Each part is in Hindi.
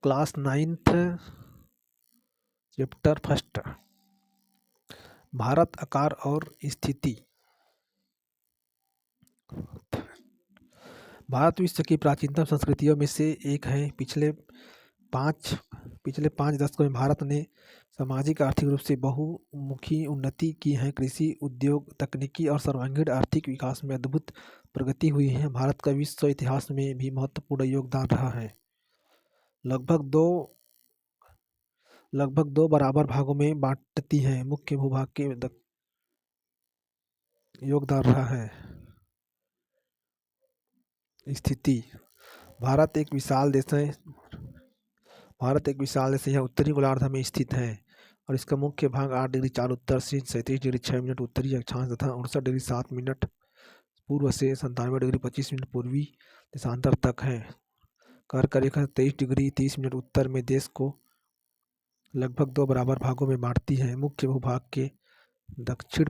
Class 9th chapter first, Bharat आकार और स्थिति। भारत विश्व की प्राचीनतम संस्कृतियों में से एक है। पिछले पाँच दशकों में भारत ने सामाजिक आर्थिक रूप से बहुमुखी उन्नति की है। कृषि, उद्योग, तकनीकी और सर्वांगीण आर्थिक विकास में अद्भुत प्रगति हुई है। भारत का विश्व इतिहास में भी महत्वपूर्ण योगदान रहा है। लगभग दो बराबर भागों में बांटती है। मुख्य भूभाग के योगदान रहा है। स्थिति। भारत एक विशाल देश है। यह उत्तरी गोलार्ध में स्थित है और इसका मुख्य भाग 8 डिग्री 4 उत्तर से 37 डिग्री 6 मिनट उत्तरी अक्षांश तथा 59 डिग्री 7 मिनट पूर्व से 97 डिग्री 25 मिनट पूर्वी देशांतर तक है। कर्क रेखा 23 डिग्री 30 मिनट उत्तर में देश को लगभग दो बराबर भागों में बांटती है। मुख्य भूभाग के दक्षिण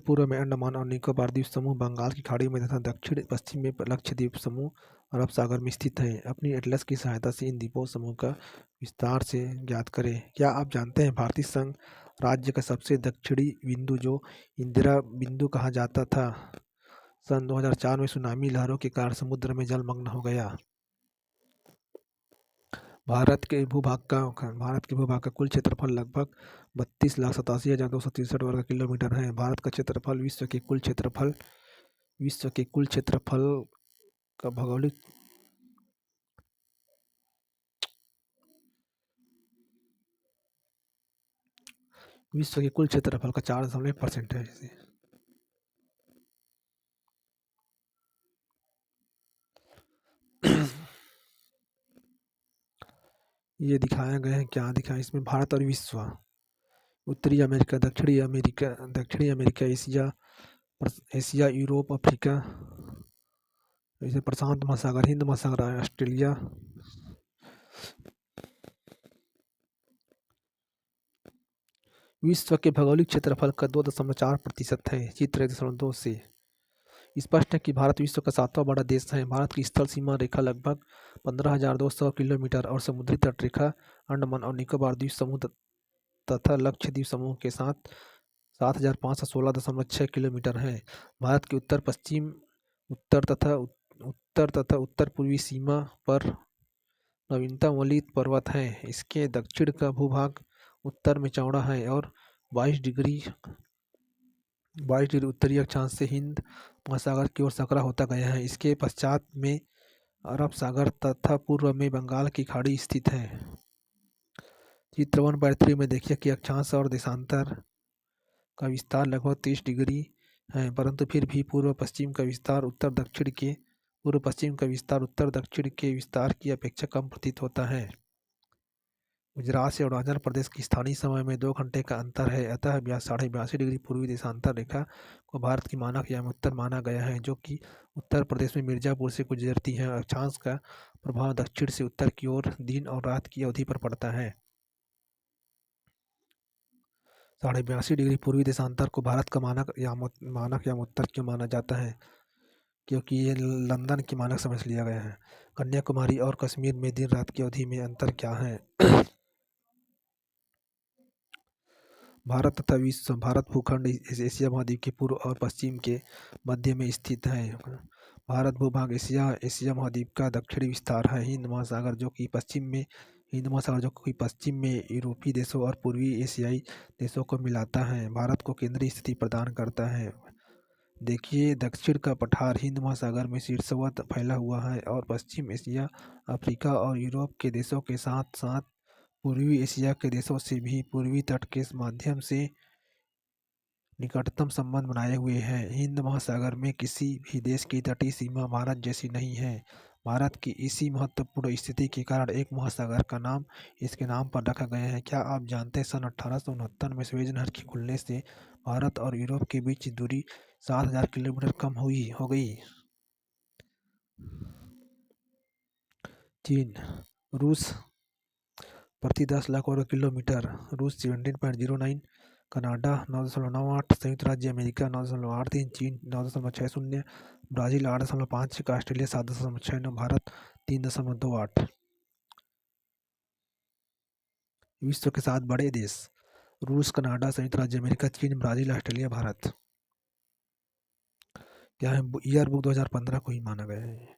पूर्व में अंडमान और निकोबार द्वीप समूह बंगाल की खाड़ी में तथा दक्षिण पश्चिम में लक्षद्वीप समूह अरब सागर में स्थित है। अपनी एटलस की सहायता से इन द्वीपों समूह का विस्तार से ज्ञात करें। क्या आप जानते हैं भारतीय संघ राज्य का सबसे दक्षिणी बिंदु जो इंदिरा बिंदु कहा जाता था, सन 2004 में सुनामी लहरों के कारण समुद्र में जलमग्न हो गया। भारत के भूभाग का कुल क्षेत्रफल लगभग 32,87,263 वर्ग किलोमीटर है। भारत का क्षेत्रफल विश्व के कुल क्षेत्रफल का भौगोलिक विश्व के कुल क्षेत्रफल का 4.1% है। ये दिखाया गया है। क्या दिखाया इसमें? भारत और विश्व, उत्तरी अमेरिका, दक्षिणी अमेरिका, एशिया, यूरोप, अफ्रीका, जैसे प्रशांत महासागर, हिंद महासागर, ऑस्ट्रेलिया। विश्व के भौगोलिक क्षेत्रफल का 2.4% है। चित्र 1.2 से स्पष्ट है कि भारत विश्व का 7वां बड़ा देश है। भारत की स्थल सीमा रेखा लगभग 15,200 किलोमीटर और समुद्री तट रेखा अंडमान और निकोबार द्वीप समूह तथा लक्षद्वीप समूह के साथ 7,516.6 किलोमीटर है। भारत की उत्तर तथा उत्तर पूर्वी सीमा पर नवीनतम वलित पर्वत है। इसके दक्षिण का भूभाग उत्तर में चौड़ा है और 22 डिग्री उत्तरी अक्षांश से हिंद महासागर की ओर सकरा होता गया है। इसके पश्चात में अरब सागर तथा पूर्व में बंगाल की खाड़ी स्थित है। चित्र 1/3 में देखिए कि अक्षांश और देशांतर का विस्तार लगभग 30 डिग्री है, परंतु फिर भी पूर्व पश्चिम का विस्तार उत्तर दक्षिण के विस्तार की अपेक्षा कम प्रतीत होता है। गुजरात से अरुणाचल प्रदेश की स्थानीय समय में 2 घंटे का अंतर है। अतः 82.5 डिग्री पूर्वी देशांतर रेखा को भारत की मानक या उत्तर माना गया है, जो कि उत्तर प्रदेश में मिर्जापुर से गुजरती है। अक्षांश का प्रभाव दक्षिण से उत्तर की ओर दिन और रात की अवधि पर पड़ता है। 82.5 डिग्री पूर्वी देशांतर को भारत का मानक या उत्तर क्यों माना जाता है? क्योंकि ये लंदन की मानक समझ लिया गया है। कन्याकुमारी और कश्मीर में दिन रात की अवधि में अंतर क्या है? भारत तथा विश्व। भारत भूखंड एशिया महाद्वीप के पूर्व और पश्चिम के मध्य में स्थित है। भारत भूभाग एशिया महाद्वीप का दक्षिणी विस्तार है। हिंद महासागर जो कि पश्चिम में यूरोपीय देशों और पूर्वी एशियाई देशों को मिलाता है। भारत को केंद्रीय स्थिति प्रदान करता है। देखिए, दक्षिण का पठार हिंद महासागर में शीर्षवत फैला हुआ है और पश्चिम एशिया, अफ्रीका और यूरोप के देशों के साथ साथ पूर्वी एशिया के देशों से भी पूर्वी तट के माध्यम से निकटतम संबंध बनाए हुए हैं। हिंद महासागर में किसी भी देश की तटीय सीमा भारत जैसी नहीं है। भारत की इसी महत्वपूर्ण स्थिति के कारण एक महासागर का नाम इसके नाम पर रखा गया है। क्या आप जानते हैं सन 1869 में स्वेज नहर के खुलने से भारत और यूरोप के बीच की दूरी 7,000 किलोमीटर कम हो गई। चीन। रूस प्रति 10 लाख वर्ग किलोमीटर। रूस 17.09 कनाडा 9.98, संयुक्त राज्य अमेरिका 9.83, चीन 9.60, ब्राज़ील 8.51, ऑस्ट्रेलिया 7.69, भारत 3.28। विश्व के 7 बड़े देश: रूस, कनाडा, संयुक्त राज्य अमेरिका, चीन, ब्राज़ील, ऑस्ट्रेलिया, भारत। क्या है? ईयर बुक 2015 को ही माना गया है।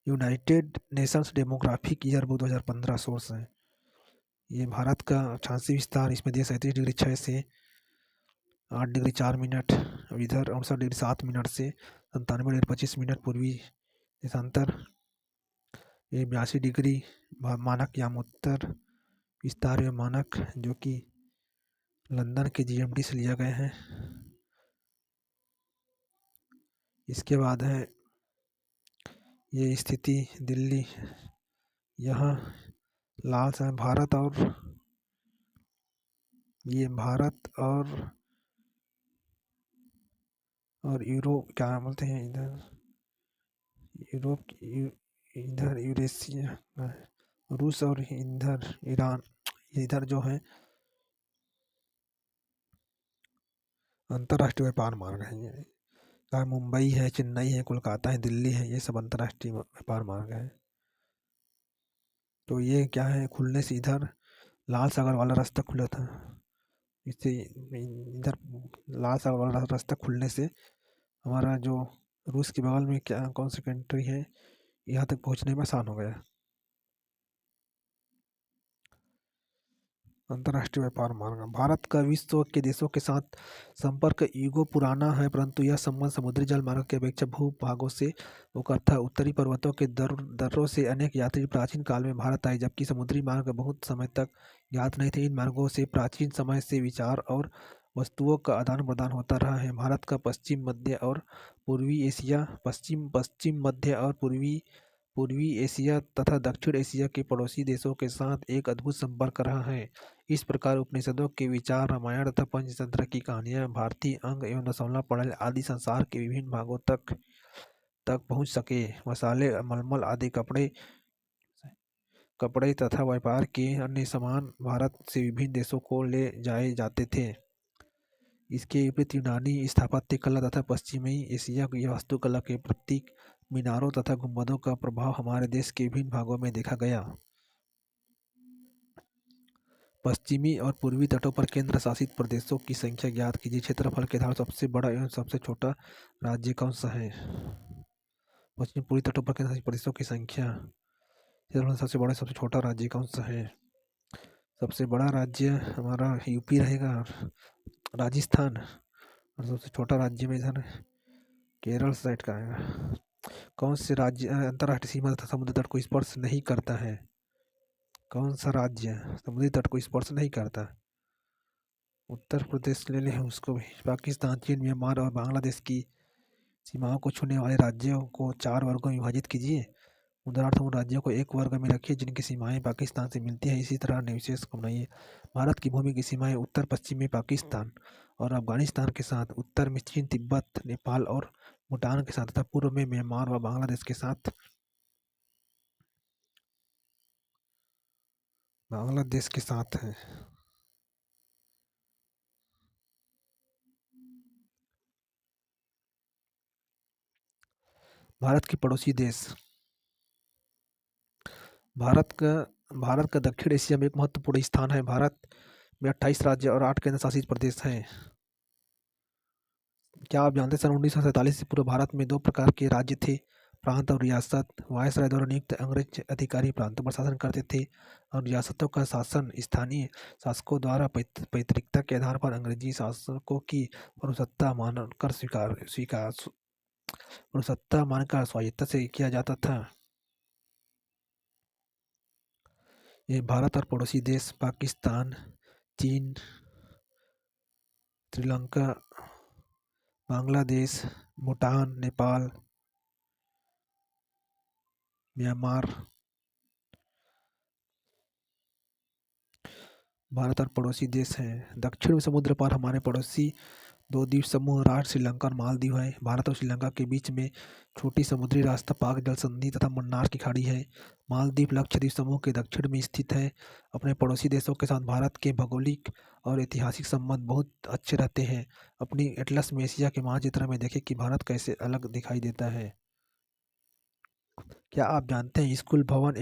United Nations demographic year book 2015 source है। ये भारत का 88 विस्तार, इसमें देश 37 डिग्री 6 से 8 डिग्री 4 मिनट, इधर 59 डिग्री 7 मिनट से 97 डिग्री 25 मिनट पूर्वी देशांतर। ये 82 डिग्री मानक याम उत्तर विस्तार या मानक, जो कि लंदन के जीएमटी से लिया गया है। इसके बाद है ये स्थिति दिल्ली, यहाँ लाल से भारत और ये भारत और यूरोप, क्या बोलते हैं इधर, यूरोप, इधर यूरेशिया, रूस और इधर ईरान, इधर जो है अंतर्राष्ट्रीय व्यापार मार्ग है। ये चाहे मुंबई है, चेन्नई है, कोलकाता है, दिल्ली है, ये सब अंतर्राष्ट्रीय व्यापार मार्ग है। तो ये क्या है, खुलने से इधर लाल सागर वाला रास्ता खुला था, इससे इधर लाल सागर वाला रास्ता खुलने से हमारा जो रूस के बगल में क्या कौन सी कंट्री है, यहाँ तक पहुँचने में आसान हो गया। अंतर्राष्ट्रीय व्यापार मार्ग। भारत का विश्व के देशों के साथ संपर्क युगों पुराना है, परंतु यह संबंध समुद्री जल मार्ग की अपेक्षा भूभागों से होकर था। उत्तरी पर्वतों के दर्रों से अनेक यात्री प्राचीन काल में भारत आए, जबकि समुद्री मार्ग बहुत समय तक ज्ञात नहीं थे। इन मार्गों से प्राचीन समय से विचार और वस्तुओं का आदान प्रदान होता रहा है। भारत का पश्चिम मध्य और पूर्वी एशिया, पश्चिम पश्चिम मध्य और पूर्वी एशिया तथा दक्षिण एशिया के पड़ोसी देशों के साथ एक अद्भुत संपर्क रहा है। इस प्रकार उपनिषदों के विचार, रामायण तथा पंचतंत्र की कहानियाँ, भारतीय अंग एवं दशमलव पढ़ल आदि संसार के विभिन्न भागों तक पहुँच सके। मसाले, मलमल आदि कपड़े तथा व्यापार के अन्य सामान भारत से विभिन्न देशों को ले जाए जाते थे। इसके विपरीत यूनानी स्थापत्य कला तथा पश्चिमी एशिया की वास्तुकला के प्रतीक मीनारों तथा गुंबदों का प्रभाव हमारे देश के विभिन्न भागों में देखा गया। पश्चिमी और पूर्वी तटों पर केंद्र शासित प्रदेशों की संख्या ज्ञात कीजिए। क्षेत्रफल के आधार सबसे बड़ा एवं सबसे छोटा राज्य कौन सा है? पश्चिमी पूर्वी तटों पर केंद्र शासित प्रदेशों की संख्या, क्षेत्रफल सबसे बड़ा सबसे छोटा राज्य कौन सा है? सबसे बड़ा राज्य हमारा यूपी रहेगा, राजस्थान, और सबसे छोटा राज्य में इधर केरल साइड का आएगा। कौन से राज्य अंतर्राष्ट्रीय सीमा तथा समुद्र तट को स्पर्श नहीं करता है? कौन सा राज्य समुद्री तट को स्पर्श नहीं करता? उत्तर प्रदेश ले लें उसको भी। पाकिस्तान, चीन, म्यांमार और बांग्लादेश की सीमाओं को छूने वाले राज्यों को 4 वर्गों में विभाजित कीजिए। उदाहरण उन राज्यों को एक वर्ग में रखिए जिनकी सीमाएं पाकिस्तान से मिलती हैं। इसी तरह निर्विशेष को बनाइए। भारत की भूमि की सीमाएं उत्तर पश्चिम में पाकिस्तान और अफगानिस्तान के साथ, उत्तर में चीन, तिब्बत, नेपाल और भूटान के साथ तथा पूर्व में म्यांमार व बांग्लादेश के साथ है। भारत के पड़ोसी देश। भारत का दक्षिण एशिया में एक महत्वपूर्ण स्थान है। भारत में 28 राज्य और 8 केंद्र शासित प्रदेश हैं। क्या आप जानते हैं, सन 1947 से पूर्व भारत में 2 प्रकार के राज्य थे, प्रांत और रियासत। वायसराय द्वारा नियुक्त अंग्रेज अधिकारी प्रांतों पर शासन करते थे और रियासतों का शासन स्थानीय शासकों द्वारा पैतृकता के आधार पर अंग्रेजी शासकों की पौरसत्ता मानकर स्वायत्तता से किया जाता था। ये भारत और पड़ोसी देश पाकिस्तान, चीन, श्रीलंका, बांग्लादेश, भूटान, नेपाल, म्यांमार। भारत और पड़ोसी देश हैं। दक्षिण समुद्र पर हमारे पड़ोसी दो द्वीप समूह राष्ट्र श्रीलंका और मालदीव है। भारत और श्रीलंका के बीच में छोटी समुद्री रास्ता पाक जल संधि तथा मन्नार की खाड़ी है। मालदीव लक्षद्वीप समूह के दक्षिण में स्थित है। अपने पड़ोसी देशों के साथ भारत के भौगोलिक और ऐतिहासिक संबंध बहुत अच्छे रहते हैं। अपनी एटलस में एशिया के मानचित्र में देखें कि भारत कैसे अलग दिखाई देता है। क्या आप जानते हैं स्कूल भवन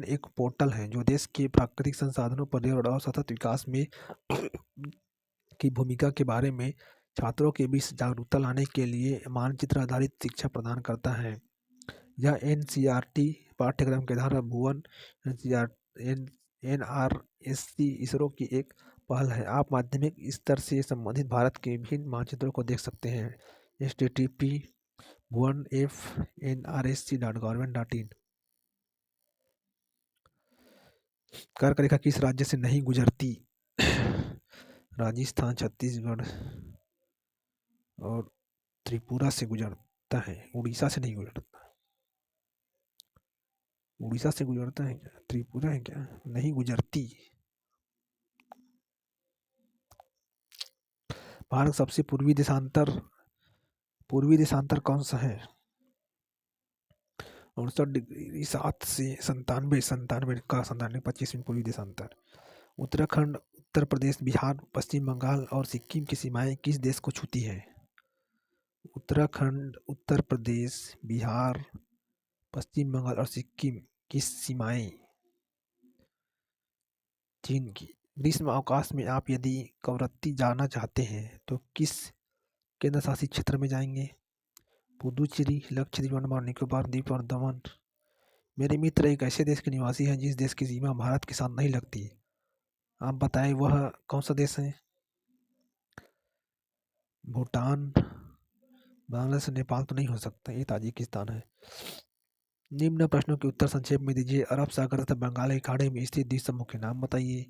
एक पोर्टल है जो देश के प्राकृतिक संसाधनों, पर्यावरण और सतत विकास में की भूमिका के बारे में छात्रों के बीच जागरूकता लाने के लिए मानचित्र आधारित शिक्षा प्रदान करता है। यह एनसीईआरटी पाठ्यक्रम के आधार भुवन एनआरएससी इसरो की एक पहल है। आप माध्यमिक स्तर से संबंधित भारत के विभिन्न मानचित्रों को देख सकते हैं। http bhuvanfnrsc.government.in। कर्क रेखा किस राज्य से नहीं गुजरती? राजस्थान, छत्तीसगढ़ और त्रिपुरा से गुजरता है। उड़ीसा से नहीं गुजरता। उड़ीसा से गुजरता है क्या? त्रिपुरा है क्या? नहीं गुजरती। भारत सबसे पूर्वी देशांतर कौन सा है? 59°7 से 97 का 97 पूर्वी देशांतर। उत्तराखंड, उत्तर प्रदेश, बिहार, पश्चिम बंगाल और सिक्किम की सीमाएं किस देश को छूती है? उत्तराखंड, उत्तर प्रदेश, बिहार, पश्चिम बंगाल और सिक्किम की सीमाएं चीन की। ग्रीष्म अवकाश में आप यदि कवरत्ती जाना चाहते हैं तो किस केंद्र शासित क्षेत्र में जाएंगे? पुदुचेरी, लक्षद्वीप, अंडमान निकोबार द्वीप और दमन। मेरे मित्र एक ऐसे देश के निवासी हैं जिस देश की सीमा भारत के साथ नहीं लगती। आप बताएं वह कौन सा देश है? भूटान, बांग्लादेश, नेपाल तो नहीं हो सकता, ये ताजिकिस्तान है। निम्न प्रश्नों के उत्तर संक्षेप में दीजिए। अरब सागर तथा बंगाल की खाड़ी में स्थित द्वीप समूह के नाम बताइए।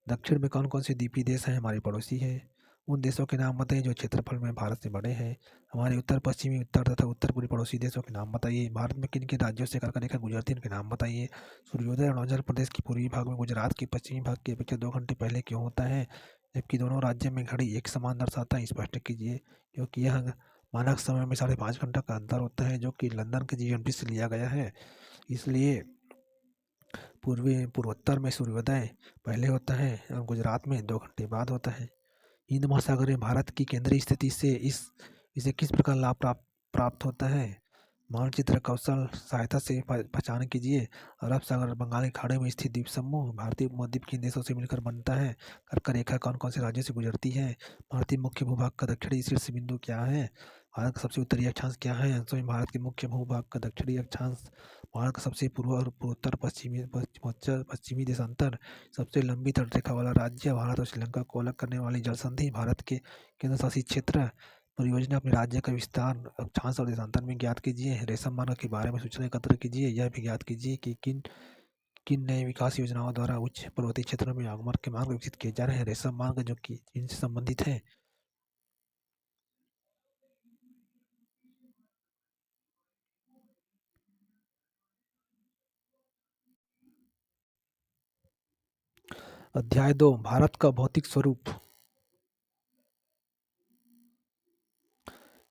दक्षिण में कौन कौन से द्वीपीय देश हैं हमारे पड़ोसी हैं? उन देशों के नाम बताइए जो क्षेत्रफल में भारत से बड़े हैं। हमारे उत्तर पश्चिमी, उत्तर तथा उत्तर पूर्वी पड़ोसी देशों के नाम बताइए। भारत में किन किन राज्यों से कर्क रेखा गुजरती है उनके नाम बताइए। सूर्योदय अरुणाचल प्रदेश के पूर्वी भाग में गुजरात के पश्चिमी भाग की अपेक्षा 2 घंटे पहले क्यों होता है, जबकि दोनों राज्यों में घड़ी एक समान दर्शाता है? स्पष्ट कीजिए। क्योंकि यह मानक समय में 5.5 घंटा का अंतर होता है जो कि लंदन के जीएमटी से लिया गया है। इसलिए पूर्वोत्तर में सूर्योदय पहले होता है और गुजरात में 2 घंटे बाद होता है। हिंद महासागर में भारत की केंद्रीय स्थिति से इसे किस प्रकार लाभ प्राप्त होता है? मानचित्र कौशल सहायता से पहचान कीजिए। अरब सागर और बंगाल की खाड़ी में स्थित द्वीप समूह भारतीय उपमहाद्वीप के देशों से मिलकर बनता है। कर्क रेखा कौन कौन से राज्यों से गुजरती है? भारतीय मुख्य भूभाग का दक्षिणी शीर्ष बिंदु क्या है? भारत का सबसे उत्तरी अक्षांश क्या है? अंशों में भारत के मुख्य भूभाग का दक्षिणी अक्षांश। भारत का सबसे पूर्व और पूर्वोत्तर पश्चिमी देशांतर। सबसे लंबी तटरेखा वाला राज्य। भारत और श्रीलंका को अलग करने वाली जल संधि। भारत के केंद्र शासित क्षेत्र। परियोजना अपने राज्य का विस्तार अक्षांश और देशांतर में ज्ञात कीजिए। रेशम मार्ग के बारे में सूचना एकत्र कीजिए। यह भी ज्ञात कीजिए कि किन किन नए विकास योजनाओं द्वारा उच्च पर्वतीय क्षेत्रों में आगमन के मार्ग विकसित किए जा रहे हैं। रेशम मार्ग जो कि इनसे संबंधित है। अध्याय 2 भारत का भौतिक स्वरूप।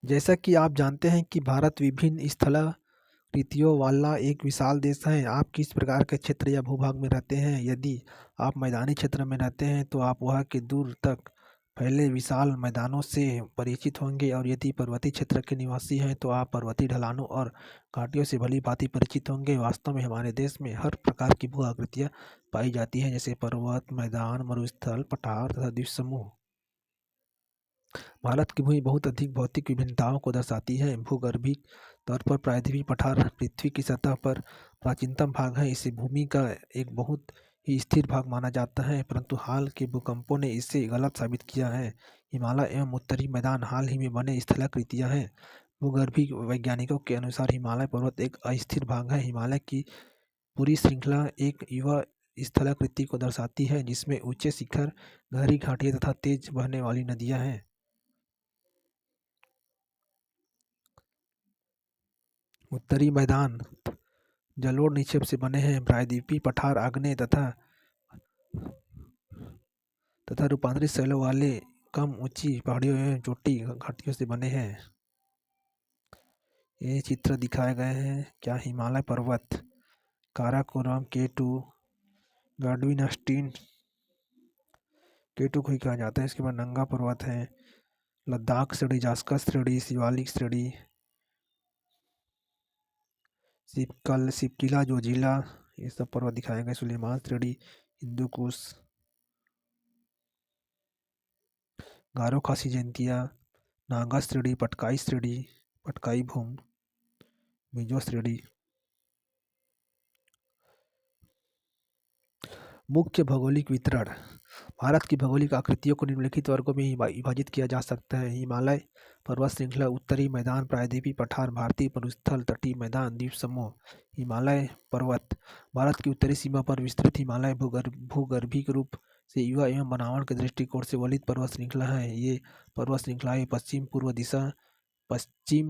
जैसा कि आप जानते हैं कि भारत विभिन्न स्थलाकृतियों वाला एक विशाल देश है। आप किस प्रकार के क्षेत्र या भूभाग में रहते हैं? यदि आप मैदानी क्षेत्र में रहते हैं तो आप वहाँ के दूर तक फैले विशाल मैदानों से परिचित होंगे, और यदि पर्वतीय क्षेत्र के निवासी हैं तो आप पर्वतीय ढलानों और घाटियों से भली भांति परिचित होंगे। वास्तव में हमारे देश में हर प्रकार की भू आकृतियाँ पाई जाती हैं, जैसे पर्वत, मैदान, मरुस्थल, पठार तथा द्वीप समूह। भारत की भूमि बहुत अधिक भौतिक विभिन्नताओं को दर्शाती है। भूगर्भिक तौर पर प्रायद्वीपीय पठार पृथ्वी की सतह पर प्राचीनतम भाग है। इसे भूमि का एक बहुत ही स्थिर भाग माना जाता है, परंतु हाल के भूकंपों ने इसे गलत साबित किया है। हिमालय एवं उत्तरी मैदान हाल ही में बने स्थलाकृतियाँ हैं। भूगर्भिक वैज्ञानिकों के अनुसार हिमालय पर्वत एक अस्थिर भाग है। हिमालय की पूरी श्रृंखला एक युवा स्थलाकृति को दर्शाती है जिसमें ऊंचे शिखर, गहरी घाटियाँ तथा तेज बहने वाली नदियाँ हैं। उत्तरी मैदान जलोढ़ निक्षेप से बने हैं। प्रायद्वीपीय पठार आग्नेय तथा रूपांतरित शैलों वाले कम ऊंची पहाड़ियों एवं चोटी घाटियों से बने हैं। ये चित्र दिखाए गए हैं क्या हिमालय पर्वत, काराकोरम, K2, गार्डविनस्टीन, K2 को ही कहा जाता है। इसके बाद नंगा पर्वत है, लद्दाख श्रेणी, जास्कर श्रेणी, शिवालिक श्रेणी, सिपकिला जोजिला, ये सब पर्वत दिखाए गए। सुलेमान श्रेणी, हिंदू कुश, गारो खासी जयंतिया, नागा श्रेणी, पटकाई भूम, मिजो श्रेणी। मुख्य भौगोलिक वितरण। भारत की भौगोलिक आकृतियों को निम्नलिखित वर्गों में विभाजित किया जा सकता है। हिमालय पर्वत श्रृंखला, उत्तरी मैदान, प्रायद्वीपीय पठार, भारतीय मरुस्थल, तटीय मैदान, द्वीप समूह। हिमालय पर्वत भारत की उत्तरी सीमा पर विस्तृत हिमालय भूगर्भीय रूप से युवा एवं बनावट के दृष्टिकोण से वलित पर्वत श्रृंखला है। ये पर्वत श्रृंखलाएं पश्चिम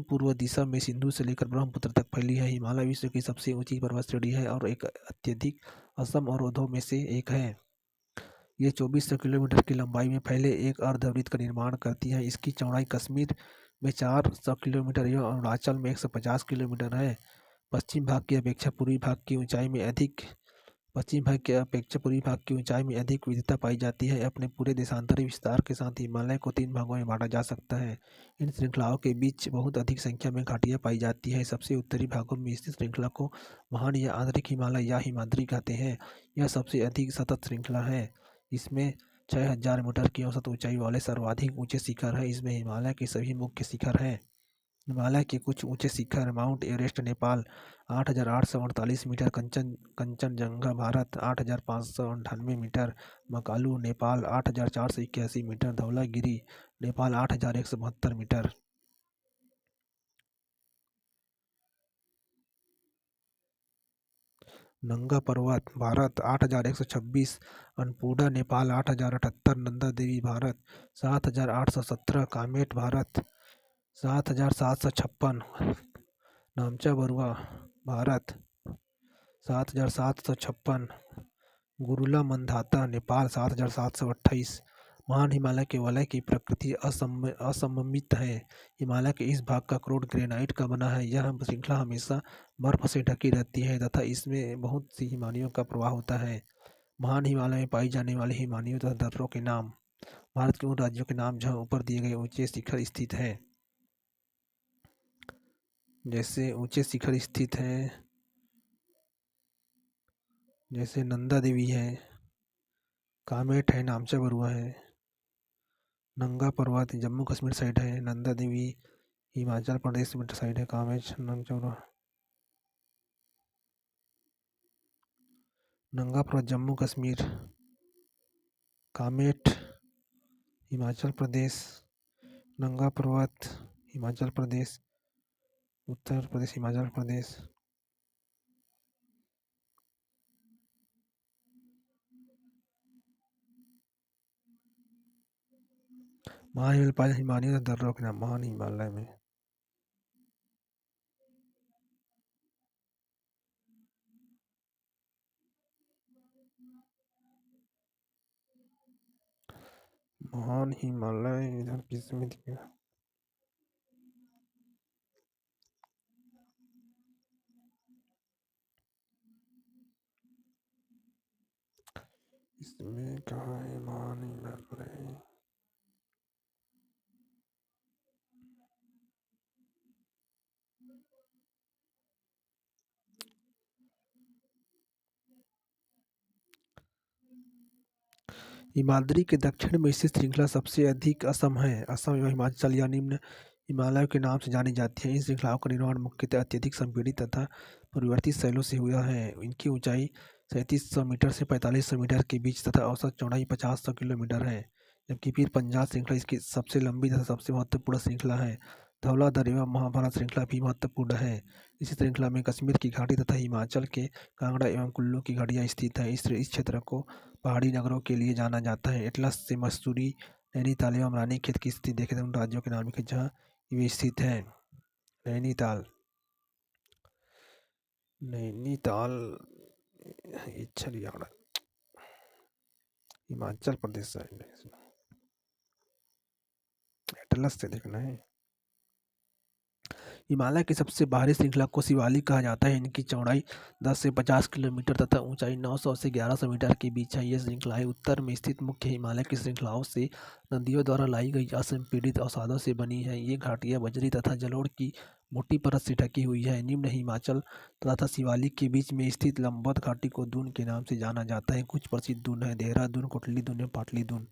पूर्व दिशा में सिंधु से लेकर ब्रह्मपुत्र तक फैली है। हिमालय विश्व की सबसे ऊंची पर्वत श्रेणी है और एक अत्यधिक असम अवरोधों में से एक है। ये 2400 किलोमीटर की लंबाई में फैले एक अर्धवृत्त का निर्माण करती है। इसकी चौड़ाई कश्मीर में 400 किलोमीटर एवं अरुणाचल में 150 किलोमीटर है। पश्चिम भाग की अपेक्षा पूर्वी भाग की ऊंचाई में अधिक विविधता पाई जाती है। अपने पूरे देशांतरी विस्तार के साथ हिमालय को 3 भागों में बांटा जा सकता है। इन श्रृंखलाओं के बीच बहुत अधिक संख्या में घाटियां पाई जाती है। सबसे उत्तरी भागों में स्थित श्रृंखला को महान या आंतरिक हिमालय या हिमाद्री कहते हैं। यह सबसे अधिक सतत श्रृंखला है। इसमें 6000 मीटर की औसत ऊंचाई वाले सर्वाधिक ऊंचे शिखर हैं। इसमें हिमालय के सभी मुख्य शिखर हैं। हिमालय के कुछ ऊंचे शिखर: Mount Everest Nepal 8,848 metre, Kanchenjunga Bharat 8,598 metre, Makalu Nepal 8,481 metre, Dhaulagiri Nepal 8,172 metre. Nanga Parbat Bharat 8,126, Annapurna Nepal 8,078, Nanda Devi Bharat 7,817, Kamet Bharat 7,756, नामचा Barua Bharat 7,756, गुरुला मंदाता नेपाल 7,728। महान हिमालय के वलय की प्रकृति असममित है। हिमालय के इस भाग का क्रोड ग्रेनाइट का बना है। यह श्रृंखला हमेशा बर्फ से ढकी रहती है तथा इसमें बहुत सी हिमानियों का प्रवाह होता है। महान हिमालय में पाई जाने वाली हिमानियों तथा दर्रों के नाम। भारत के उन राज्यों के नाम जहाँ ऊपर दिए गए ऊंचे शिखर स्थित हैं। जैसे ऊंचे शिखर स्थित हैं, जैसे नंदा देवी है, कामेट है, नामचा बरुआ है, नंगा पर्वत जम्मू कश्मीर साइड है, नंदा देवी हिमाचल प्रदेश में साइड है, कामेट नंगा पर्वत जम्मू कश्मीर, कामेट हिमाचल प्रदेश, नंगा पर्वत हिमाचल प्रदेश, उत्तर प्रदेश, हिमाचल प्रदेश। महान हिमालय पाए हिमालय दर्रों के नाम। महान हिमालय में महान हिमालय इधर किसमें दिखेगा? इसमें कहाँ है महान हिमालय? हिमाद्री के दक्षिण में स्थित श्रृंखला सबसे अधिक असम है। असम एवं हिमाचल या निम्न हिमालय के नाम से जानी जाती है। इन श्रृंखलाओं का निर्माण मुख्यतः अत्यधिक संपीड़ित तथा परिवर्तित शैलों से हुआ है। इनकी ऊंचाई 3700 मीटर से 4500 मीटर के बीच तथा औसत चौड़ाई 50 किलोमीटर है। जबकि फिर पंजाब श्रृंखला इसकी सबसे लंबी तथा सबसे महत्वपूर्ण श्रृंखला है। धौलाधर एवं महाभारत श्रृंखला भी महत्वपूर्ण है। इस श्रृंखला में कश्मीर की घाटी तथा हिमाचल के कांगड़ा एवं कुल्लू की घाटियाँ स्थित हैं। इस क्षेत्र को पहाड़ी नगरों के लिए जाना जाता है। एटलस से मसूरी, नैनीताल एवं रानीखेत की स्थिति देखें तो उन राज्यों के नाम लिखे जहाँ वे स्थित हैं। नैनीताल हिमाचल प्रदेश साइड है। एटलस से देखना है। हिमालय की सबसे बाहरी श्रृंखला को शिवालिक कहा जाता है। इनकी चौड़ाई 10 से 50 किलोमीटर तथा ऊंचाई 900 से 1100 मीटर के बीच है। ये श्रृंखलाएं उत्तर में स्थित मुख्य हिमालय की श्रृंखलाओं से नदियों द्वारा लाई गई असंपीड़ित अवसादों से बनी है। ये घाटियां बजरी तथा जलोढ़ की मोटी परत से ढकी हुई है। निम्न हिमाचल तथा शिवालिक के बीच में स्थित लंबवत घाटी को दून के नाम से जाना जाता है। कुछ प्रसिद्ध दून है: देहरादून, कोटली दून, पाटली दून।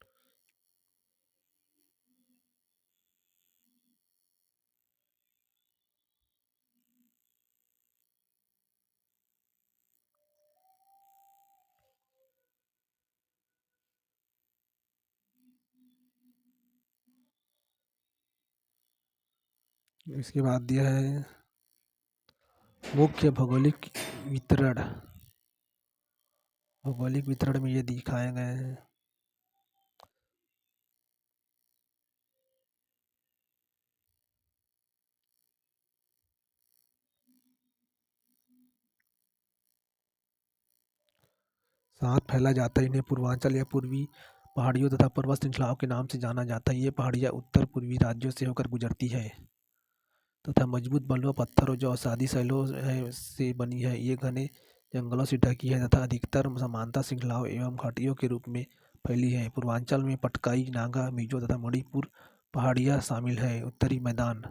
इसके बाद दिया है मुख्य वितरण भौगोलिक वितरण में ये दिखाए गए हैं। 7 फैला जाता है। इन्हें पूर्वांचल या पूर्वी पहाड़ियों तथा पर्वत श्रृंखलाओं के नाम से जाना जाता है। ये पहाड़ियाँ उत्तर पूर्वी राज्यों से होकर गुजरती है तथा मजबूत बलुआ पत्थरों जो अवसादी शैलों से बनी है। ये घने जंगलों से ढकी है तथा अधिकतर समांतर श्रृंखलाओं एवं घाटियों के रूप में फैली है। पूर्वांचल में पटकाई, नागा, मिजो तथा मणिपुर पहाड़ियाँ शामिल है। उत्तरी मैदान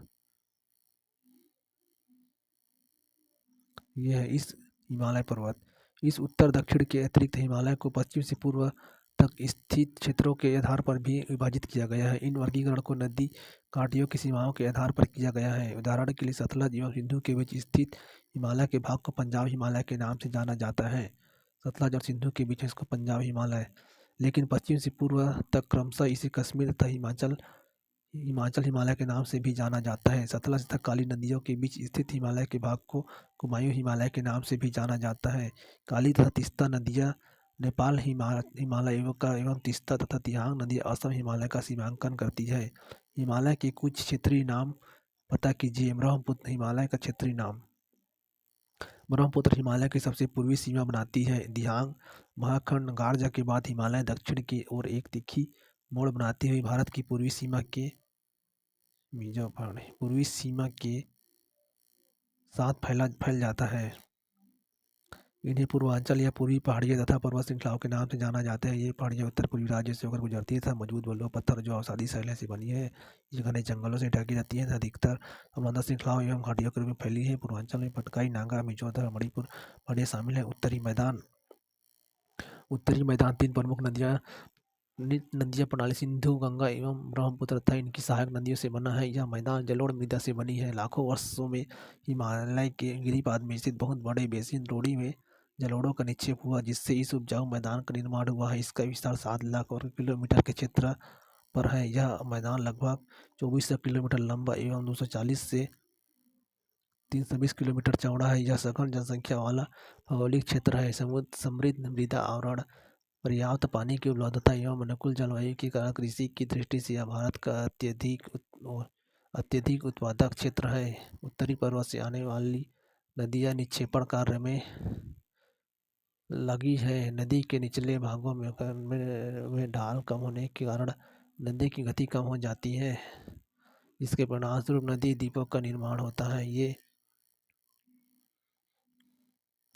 ये है इस हिमालय पर्वत। इस उत्तर दक्षिण के अतिरिक्त हिमालय को पश्चिम से पूर्व तक स्थित क्षेत्रों के आधार पर भी विभाजित किया गया है। इन वर्गीकरण को नदी घाटियों की सीमाओं के आधार पर किया गया है। उदाहरण के लिए सतलज एवं सिंधु के बीच स्थित हिमालय के भाग को पंजाब हिमालय के नाम से जाना जाता है। सतलज और सिंधु के बीच इसको पंजाब हिमालय, लेकिन पश्चिम से पूर्व तक क्रमशः इसे कश्मीर तथा हिमाचल हिमाचल हिमालय के नाम से भी जाना जाता है। सतलज तथा काली नदियों के बीच स्थित हिमालय के भाग को कुमायूं हिमालय के नाम से भी जाना जाता है। काली तथा तीस्ता नदियाँ नेपाल हिमालय एवं तीस्ता तथा तिहांग नदी असम हिमालय का सीमांकन करती है। हिमालय के कुछ क्षेत्रीय नाम पता कीजिए। ब्रह्मपुत्र हिमालय का क्षेत्रीय नाम। ब्रह्मपुत्र हिमालय की सबसे पूर्वी सीमा बनाती है। दिहांग महाखंड गार्ज के बाद हिमालय दक्षिण की ओर एक तीखी मोड़ बनाती हुई भारत की पूर्वी सीमा के साथ फैल जाता है। इन्हें पूर्वांचल या पूर्वी पहाड़ियाँ तथा पर्वत श्रृंखलाओं के नाम से जाना जाता है। ये पहाड़ियाँ उत्तर पूर्वी राज्यों से होकर गुजरती है तथा मजबूत बलुआ पत्थर जो अवसादी शैलें से बनी है। ये घने जंगलों से ढकी रहती है तथा अधिकतर समृद्ध श्रृंखलाओं एवं घाटियों के रूप में फैली है। पूर्वांचल में पटकाई, नागा, मिजो तथा मणिपुर पहाड़ियाँ शामिल है। उत्तरी मैदान तीन प्रमुख नदियाँ प्रणाली सिंधु, गंगा एवं ब्रह्मपुत्र तथा इनकी सहायक नदियों से बना है। यह मैदान जलोढ़ मृदा से बनी है। लाखों वर्षों में हिमालय के गिरिपाद में स्थित बहुत बड़े बेसिन रोड़ी में जलोढ़ों का निक्षेप हुआ, जिससे इस उपजाऊ मैदान का निर्माण हुआ है। इसका विस्तार 7 लाख वर्ग किलोमीटर के क्षेत्र पर है। यह मैदान लगभग 2400 किलोमीटर लंबा एवं 240 से 320 किलोमीटर चौड़ा है। यह सघन जनसंख्या वाला भौगोलिक क्षेत्र है। समृद्ध मृदा आवरण, पर्याप्त पानी की उपलब्धता एवं अनुकूल जलवायु के कारण कृषि की दृष्टि से यह भारत का अत्यधिक उत्पादक क्षेत्र है। उत्तरी पर्वत से आने वाली नदियाँ निक्षेपण कार्य में लगी है। नदी के निचले भागों में ढाल कम होने के कारण नदी की गति कम हो जाती है। इसके परिणामस्वरूप नदी द्वीपों का निर्माण होता है।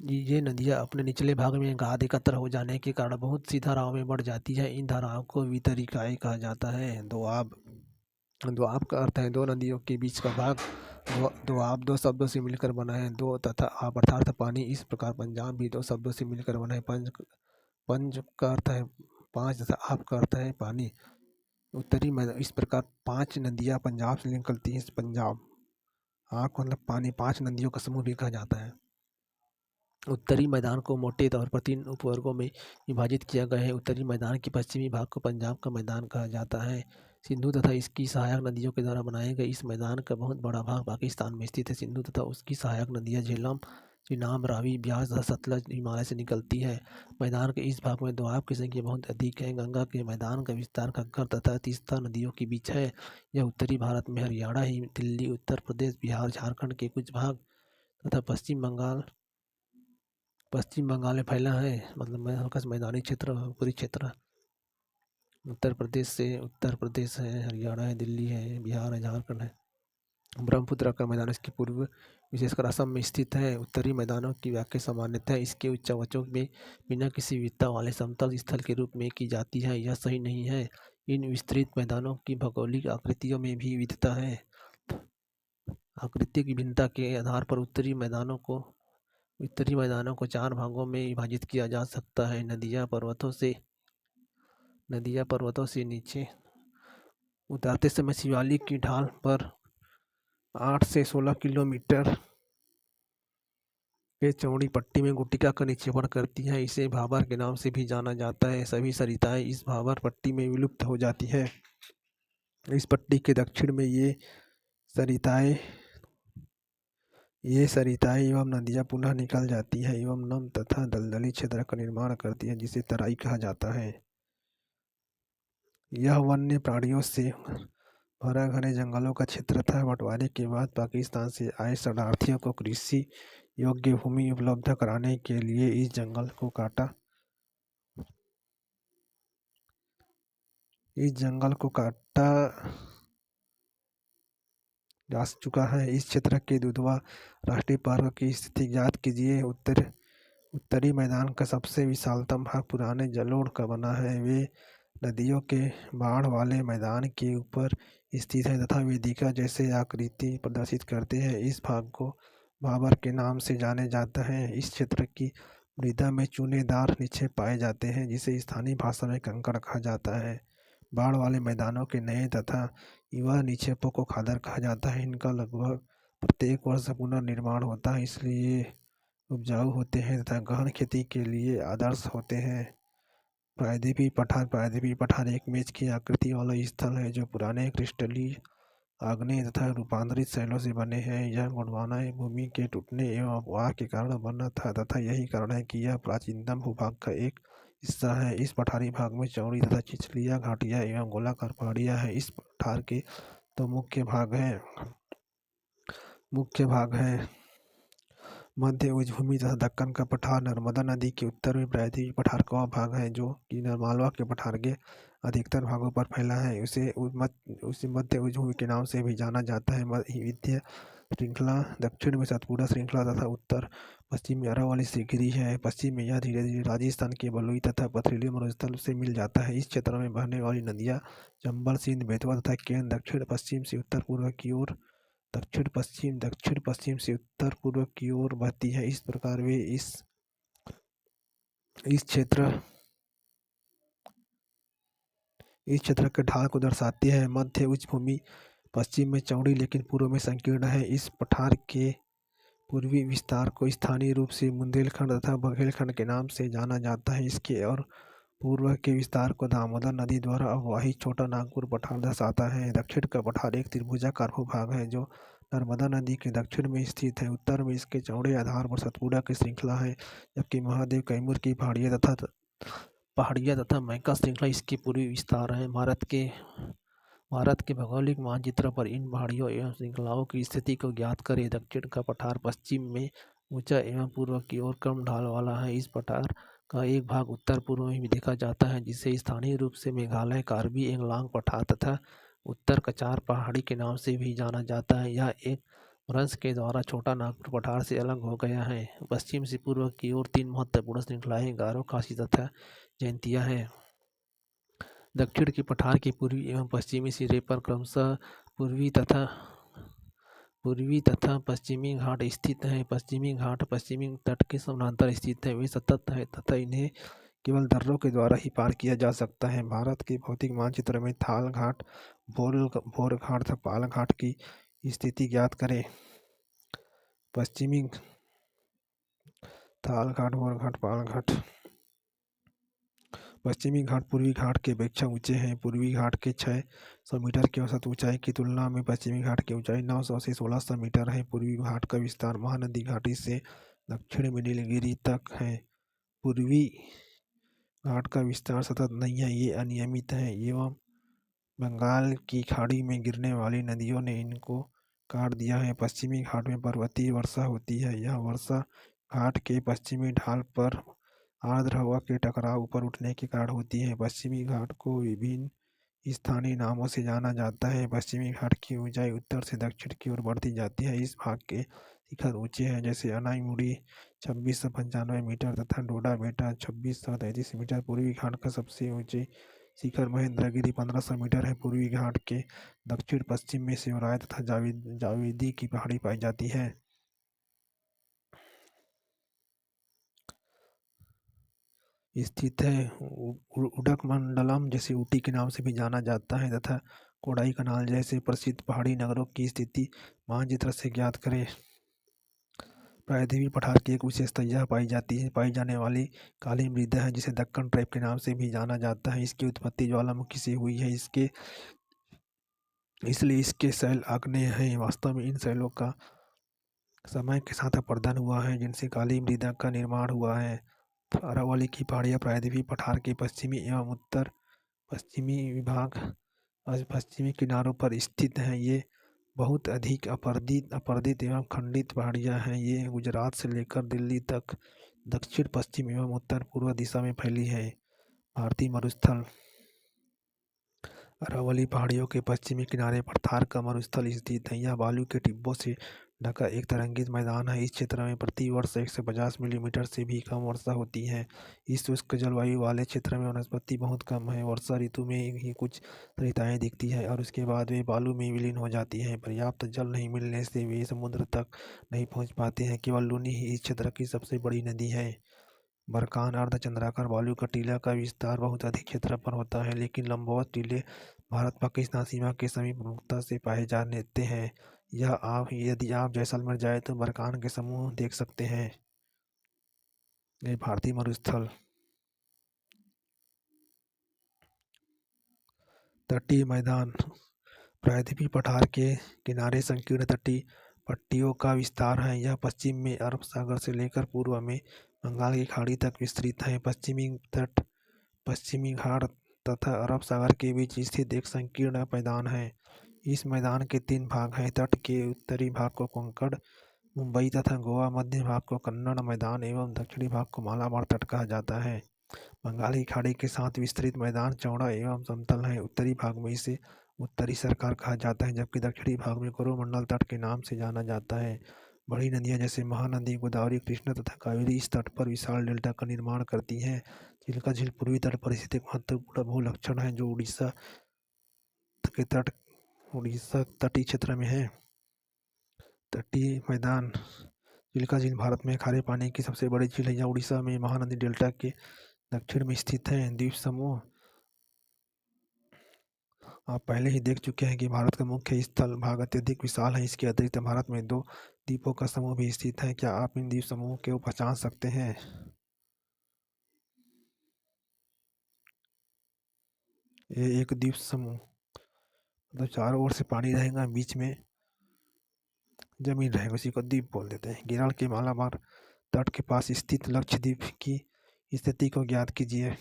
ये नदियाँ अपने निचले भाग में गाद एकत्र हो जाने के कारण बहुत सी धाराओं में बढ़ जाती है। इन धाराओं को वितरिकाएँ कहा जाता है। दोआब दोआब का अर्थ है दो नदियों के बीच का भाग। दोआब दो शब्दों से मिलकर बना है, दो तथा आब अर्थात पानी। इस प्रकार पंजाब भी दो शब्दों से मिलकर बना है। पंज का अर्थ है पाँच तथा आप का अर्थ है पानी। उत्तरी मैदान इस प्रकार 5 नदियाँ पंजाब से निकलती हैं। पंजाब आँख मतलब पानी, 5 नदियों का समूह भी कहा जाता है। उत्तरी मैदान को मोटे तौर पर 3 उपवर्गों में विभाजित किया गया है। उत्तरी मैदान के पश्चिमी भाग को पंजाब का मैदान कहा जाता है। सिंधु तथा इसकी सहायक नदियों के द्वारा बनाए गए इस मैदान का बहुत बड़ा भाग पाकिस्तान में स्थित है। सिंधु तथा उसकी सहायक नदियाँ झेलम, चिनाब, रावी, ब्यास तथा सतलज हिमालय से निकलती है। मैदान के इस भाग में दोआब की संख्या बहुत अधिक है। गंगा के मैदान का विस्तार घग्गर तथा तीस्ता नदियों के बीच है। यह उत्तरी भारत में हरियाणा, दिल्ली, उत्तर प्रदेश, बिहार, झारखंड के कुछ भाग तथा पश्चिम बंगाल में फैला है। मतलब हल्का सा मैदानी क्षेत्र, पूरी क्षेत्र। उत्तर प्रदेश है, हरियाणा है, दिल्ली है, बिहार है, झारखंड है। ब्रह्मपुत्र का मैदान इसके पूर्व विशेषकर असम में स्थित है। उत्तरी मैदानों की व्याख्या सामान्यतः इसके उच्चावचों में बिना किसी विविधता वाले समतल स्थल के रूप में की जाती है। यह सही नहीं है। इन विस्तृत मैदानों की भौगोलिक आकृतियों में भी विविधता है। आकृति की भिन्नता के आधार पर उत्तरी मैदानों को 4 भागों में विभाजित किया जा सकता है। नदियाँ पर्वतों से नीचे उतरते समय शिवालिक की ढाल पर 8 से 16 किलोमीटर के चौड़ी पट्टी में गुटिका का निक्षेपण करती है। इसे भाबर के नाम से भी जाना जाता है। सभी सरिताएं इस भाबर पट्टी में विलुप्त हो जाती है। इस पट्टी के दक्षिण में सरिताएं ये सरिताएं एवं नदियां पुनः निकल जाती है एवं नम तथा दलदली क्षेत्र का निर्माण करती है, जिसे तराई कहा जाता है। यह वन्य प्राणियों से भरा घने जंगलों का क्षेत्र था। बंटवारे के बाद पाकिस्तान से आए शरणार्थियों को कृषि योग्य भूमि उपलब्ध कराने के लिए इस जंगल को काटा जा चुका है। इस क्षेत्र के दुधवा राष्ट्रीय पार्क की स्थिति ज्ञात कीजिए। उत्तरी मैदान का सबसे विशालतम भाग पुराने जलोढ़ का बना है। वे नदियों के बाढ़ वाले मैदान के ऊपर स्थित है तथा वेदिका जैसे आकृति प्रदर्शित करते हैं। इस भाग को भाबर के नाम से जाने जाता है। इस क्षेत्र की मृदा में चूनेदार निक्षेप पाए जाते हैं, जिसे स्थानीय भाषा में कंकड़ कहा जाता है। बाढ़ वाले मैदानों के नए तथा युवा निक्षेपों को खादर कहा जाता है। इनका लगभग प्रत्येक वर्ष पुनर्निर्माण होता है, इसलिए उपजाऊ होते हैं तथा गहन खेती के लिए आदर्श होते हैं। प्रायद्वीपीय पठार एक मेज की आकृति वाला स्थल है जो पुराने क्रिस्टलीय आग्नेय तथा रूपांतरित शैलों से बने हैं। यह गोंडवाना भूमि के टूटने एवं अफवाह के कारण बना था तथा यही कारण है कि यह प्राचीनतम भूभाग का एक हिस्सा है। इस पठारी भाग में चौड़ी तथा छिछलियां घाटियां एवं गोलाकार पहाड़ियां हैं। इस पठार के तो मुख्य भाग हैं मध्य उच्चभूमि तथा दक्कन का पठार। नर्मदा नदी के उत्तर में प्रायद्वीपीय पठार का वह भाग है जो कि मालवा के पठार के अधिकतर भागों पर फैला है। उसे मध्य उच्चभूमि के नाम से भी जाना जाता है। विंध्य श्रृंखला दक्षिण में सतपुड़ा श्रृंखला तथा उत्तर पश्चिम में अरावली श्रीगिरी है। पश्चिम में यह धीरे धीरे राजस्थान के बलुई तथा पथरीले मरुस्थल से मिल जाता है। इस क्षेत्र में बहने वाली नदियाँ चंबल, सिंध, बेतवा तथा केन दक्षिण पश्चिम से उत्तर पूर्व की ओर बहती है। इस प्रकार वे इस क्षेत्र के ढाल को दर्शाती है। मध्य उच्चभूमि पश्चिम में चौड़ी लेकिन पूर्व में संकीर्ण है। इस पठार के पूर्वी विस्तार को स्थानीय रूप से बुंदेलखंड तथा बघेलखंड के नाम से जाना जाता है। इसके और पूर्व के विस्तार को दामोदर नदी द्वारा अववाहित छोटा नागपुर पठार दर्शाता है। दक्षिण का पठार एक त्रिभुजाकार भूभाग है जो नर्मदा नदी के दक्षिण में स्थित है। उत्तर में इसके चौड़े आधार पर सतपुड़ा की श्रृंखला है, जबकि महादेव कैमूर की पहाड़ियाँ तथा मैका श्रृंखला इसके पूर्वी विस्तार है। भारत के भौगोलिक मानचित्र पर इन पहाड़ियों एवं श्रृंखलाओं की स्थिति को ज्ञात करें। दक्षिण का पठार पश्चिम में ऊंचा एवं पूर्व की ओर कम ढाल वाला है। इस पठार का एक भाग उत्तर पूर्व में भी देखा जाता है, जिसे स्थानीय रूप से मेघालय कार्बी एंगलांग पठार तथा उत्तर कचार पहाड़ी के नाम से भी जाना जाता है। यह एक भ्रंश के द्वारा छोटा नागपुर पठार से अलग हो गया है। पश्चिम से पूर्व की ओर 3 महत्वपूर्ण श्रृंखलाएं गारो, खासी तथा जयंतिया हैं। दक्षिण के पठार के पूर्वी एवं पश्चिमी सिरे पर क्रमशः पूर्वी तथा पश्चिमी घाट स्थित हैं। पश्चिमी घाट पश्चिमी तट के समानांतर स्थित है। वे सतत है तथा इन्हें केवल दर्रों के द्वारा ही पार किया जा सकता है। भारत के भौतिक मानचित्र में थाल घाट, भोर घाट तथा पाल घाट की स्थिति ज्ञात करें। पश्चिमी थाल घाट, भोर घाट, पाल घाट। पश्चिमी घाट पूर्वी घाट के अपेक्षा ऊंचे हैं। पूर्वी घाट के 600 मीटर की औसत ऊंचाई की तुलना में पश्चिमी घाट की ऊंचाई 900 से 1600 मीटर है। पूर्वी घाट का विस्तार महानदी घाटी से दक्षिण में नीलगिरी तक है। पूर्वी घाट का विस्तार सतत नहीं है, ये अनियमित है एवं बंगाल की खाड़ी में गिरने वाली नदियों ने इनको काट दिया है। पश्चिमी घाट में पर्वतीय वर्षा होती है। यह वर्षा घाट के पश्चिमी ढाल पर आर्द्र हवा के टकराव ऊपर उठने के कारण होती है। पश्चिमी घाट को विभिन्न स्थानीय नामों से जाना जाता है। पश्चिमी घाट की ऊंचाई उत्तर से दक्षिण की ओर बढ़ती जाती है। इस भाग के शिखर ऊंचे हैं, जैसे अनाईमुड़ी 2695 मीटर तथा डोडा बेटा 2633 मीटर। पूर्वी घाट का सबसे ऊंचे शिखर महेंद्रगिरी 1500 मीटर है। पूर्वी घाट के दक्षिण पश्चिम में शिवराय तथा जावेदी की पहाड़ी पाई जाती है स्थित है। उडकमंडलम, जिसे ऊटी के नाम से भी जाना जाता है, तथा कोडाईकनाल जैसे प्रसिद्ध पहाड़ी नगरों की स्थिति मानचित्र से ज्ञात करें। प्रायद्वीपीय पठार की एक विशेषता यह पाई जाने वाली काली मृदा है, जिसे दक्कन ट्रैप के नाम से भी जाना जाता है। इसकी उत्पत्ति ज्वालामुखी से हुई है, इसलिए इसके शैल आग्नेय हैं। वास्तव में इन शैलों का समय के साथ अपर्दन हुआ है, जिनसे काली मृदा का निर्माण हुआ है। अरावली की पहाड़ियाँ प्रायद्वीपीय पठार के पश्चिमी एवं उत्तर पश्चिमी विभाग पश्चिमी किनारों पर स्थित हैं। ये बहुत अधिक अपर्दित एवं खंडित पहाड़ियाँ हैं। ये गुजरात से लेकर दिल्ली तक दक्षिण पश्चिम एवं उत्तर पूर्व दिशा में फैली है। भारतीय मरुस्थल अरावली पहाड़ियों के पश्चिमी किनारे पर थार का मरुस्थल स्थित है। यह बालू के टिब्बों से ढका एक तरंगित मैदान है। इस क्षेत्र में प्रति वर्ष 150 मिलीमीटर से भी कम वर्षा होती है। इस शुष्क जलवायु वाले क्षेत्र में वनस्पति बहुत कम है। वर्षा ऋतु में ही कुछ सरिताएं दिखती है और उसके बाद वे बालू में विलीन हो जाती हैं। पर्याप्त जल नहीं मिलने से वे समुद्र तक नहीं पहुंच पाते हैं। केवल लूनी ही इस क्षेत्र की सबसे बड़ी नदी है। बरकान अर्धचंद्राकार बालू का टीला का विस्तार बहुत अधिक क्षेत्र पर होता है, लेकिन लंबवत टीले भारत पाकिस्तान सीमा के समीप प्रमुखता से पाए जाते हैं। यदि आप जैसलमेर जाए तो बरकान के समूह देख सकते हैं। ये भारतीय मरुस्थल तटीय मैदान प्रायद्वीपीय पठार के किनारे संकीर्ण तटीय पट्टियों का विस्तार है। यह पश्चिम में अरब सागर से लेकर पूर्व में बंगाल की खाड़ी तक विस्तृत है। पश्चिमी तट पश्चिमी घाट तथा अरब सागर के बीच स्थित एक संकीर्ण मैदान है। इस मैदान के 3 भाग हैं। तट के उत्तरी भाग को कोंकण, मुंबई तथा गोवा, मध्य भाग को कन्नड़ मैदान एवं दक्षिणी भाग को मालाबार तट कहा जाता है। बंगाल की खाड़ी के साथ विस्तृत मैदान चौड़ा एवं समतल है। उत्तरी भाग में इसे उत्तरी सरकार कहा जाता है, जबकि दक्षिणी भाग में कोरोमंडल तट के नाम से जाना जाता है। बड़ी नदियां जैसे महानदी, गोदावरी, कृष्णा तथा कावेरी इस तट पर विशाल डेल्टा का निर्माण करती हैं। चिल्का झील पूर्वी तट पर स्थित एक महत्वपूर्ण भूलक्षण है, जो उड़ीसा तटीय क्षेत्र में है। तटीय मैदान चिल्का झील भारत में खारे पानी की सबसे बड़ी झील है। यह उड़ीसा में महानदी डेल्टा के दक्षिण में स्थित है। द्वीप समूह आप पहले ही देख चुके हैं कि भारत का मुख्य स्थल भाग अत्यधिक विशाल है। इसके अतिरिक्त भारत में 2 द्वीपों का समूह भी स्थित है। क्या आप इन द्वीप समूहों को पहचान सकते हैं? ये एक द्वीप समूह मतलब चारों ओर से पानी रहेगा, बीच में जमीन रहेगा, उसी को द्वीप बोल देते हैं। केरल के मालाबार तट के पास स्थित लक्षद्वीप की स्थिति को ज्ञात कीजिए।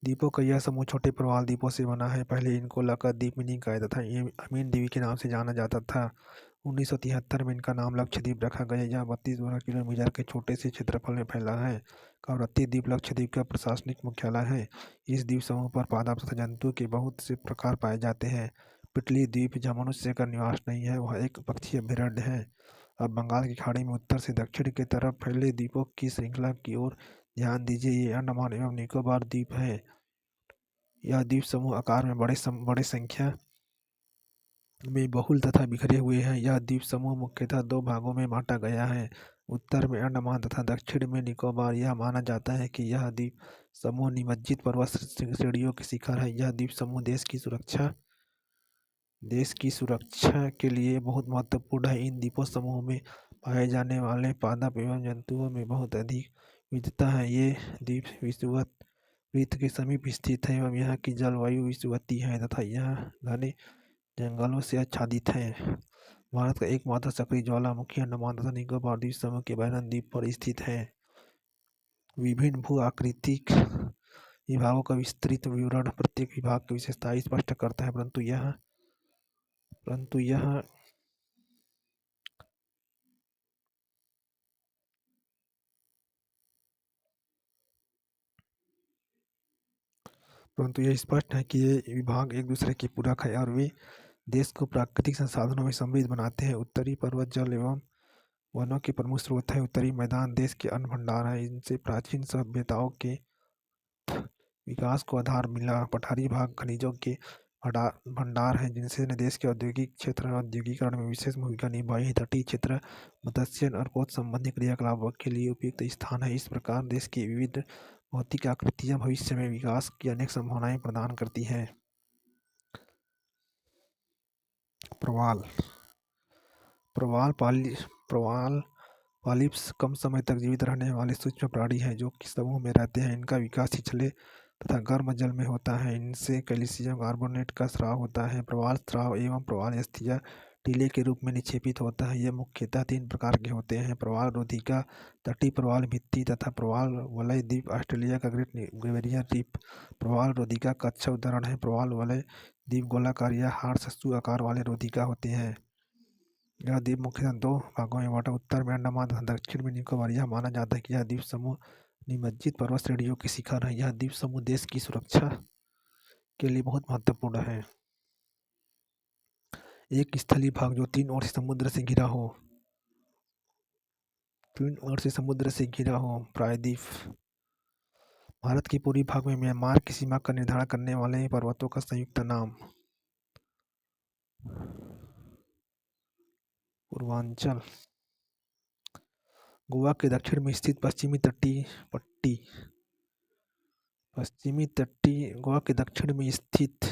द्वीपों का यह समूह छोटे प्रवाल द्वीपों से बना है। पहले इनको लक्षद्वीप कहा जाता था। ये अमीन द्वीप के नाम से जाना जाता था। 1973 में इनका नाम लक्षद्वीप रखा गया। यह 32 वर्ग किलोमीटर के छोटे से क्षेत्रफल में फैला है। कवरत्ती द्वीप लक्षद्वीप का प्रशासनिक मुख्यालय है। इस द्वीप समूह पर पादप तथा जंतु के बहुत से प्रकार पाए जाते हैं। पिटली द्वीप, जहाँ मनुष्य का निवास नहीं है, वह एक पक्षी अभयारण्य है। अब बंगाल की खाड़ी में उत्तर से दक्षिण की तरफ फैले द्वीपों की श्रृंखला की ओर ध्यान दीजिए। ये अंडमान एवं निकोबार द्वीप है। यह द्वीप समूह आकार में बड़े संख्या में बहुल तथा बिखरे हुए हैं। यह द्वीप समूह मुख्यतः 2 भागों में बांटा गया है, उत्तर में अंडमान तथा दक्षिण में निकोबार। यह माना जाता है कि यह द्वीप समूह निमज्जित पर्वत श्रेणियों के शिखर है। यह द्वीप समूह देश की सुरक्षा के लिए बहुत महत्वपूर्ण है। इन द्वीपों समूह में पाए जाने वाले पादप एवं जंतुओं में बहुत अधिक विविधता है। ये द्वीप विषुवत वृत्त के समीप स्थित है एवं यहाँ की जलवायु विषुवतीय है तथा यह घने जंगलों से आच्छादित है। भारत का एकमात्र सक्रिय ज्वालामुखी अंडमान तथा निकोबार द्वीप समूह के बैरन द्वीप पर स्थित है। विभिन्न भू आकृतिक विभागों का विस्तृत विवरण प्रत्येक विभाग की विशेषताएं स्पष्ट करता है, परंतु यह परंतु यह स्पष्ट है कि ये विभाग एक दूसरे के पूरक है और वे देश को प्राकृतिक संसाधनों में समृद्ध बनाते हैं। उत्तरी पर्वत जल एवं वनों के प्रमुख स्रोत हैं। उत्तरी मैदान देश के अन्न भंडार हैं। इनसे प्राचीन सभ्यताओं के विकास को आधार मिला। पठारी भाग खनिजों के भंडार हैं जिनसे ने देश के औद्योगिक क्षेत्र और औद्योगिकरण में विशेष भूमिका निभाई है। तटीय क्षेत्र मत्स्य और पोत संबंधी क्रियाकलापों के लिए उपयुक्त स्थान है। इस प्रकार देश की विविध भौतिक आकृतियां भविष्य में विकास की अनेक संभावनाएं प्रदान करती हैं। प्रवाल प्रवाल पाली प्रवाल पॉलिप्स कम समय तक जीवित रहने वाले सूक्ष्म प्राणी हैं जो कि समूह में रहते हैं। इनका विकास छिछले तथा गर्म जल में होता है। इनसे कैल्शियम कार्बोनेट का स्राव होता है। प्रवाल स्राव एवं प्रवाल अस्थियां टीले के रूप में निक्षेपित होता है। ये मुख्यतः 3 प्रकार के होते हैं: प्रवाल रोधिका, तटीय प्रवाल भित्ति तथा प्रवाल वलय द्वीप। ऑस्ट्रेलिया का ग्रेट बैरियर रीफ प्रवाल रोधिका का अच्छा उदाहरण है। प्रवाल वलय द्वीप गोलाकार या हाड़ सस्तु आकार वाले रोधिका होते हैं। यह द्वीप मुख्यतः 2 भागों में बांटा, उत्तर में अंडमान तथा दक्षिण में निकोबार। यह माना जाता है कि यह द्वीप समूह निमज्जित पर्वत श्रेणियों के शिखर है। यह द्वीप समूह देश की सुरक्षा के लिए बहुत महत्वपूर्ण है। एक स्थलीय भाग जो 3 ओर से समुद्र से घिरा हो। 3 ओर से समुद्र से घिरा हो। प्रायद्वीप भारत के पूर्वी भाग में म्यांमार की सीमा का निर्धारण करने वाले पर्वतों का संयुक्त नाम। पूर्वांचल गोवा के दक्षिण में स्थित पश्चिमी तटीय पट्टी। पश्चिमी तटीय गोवा के दक्षिण में स्थित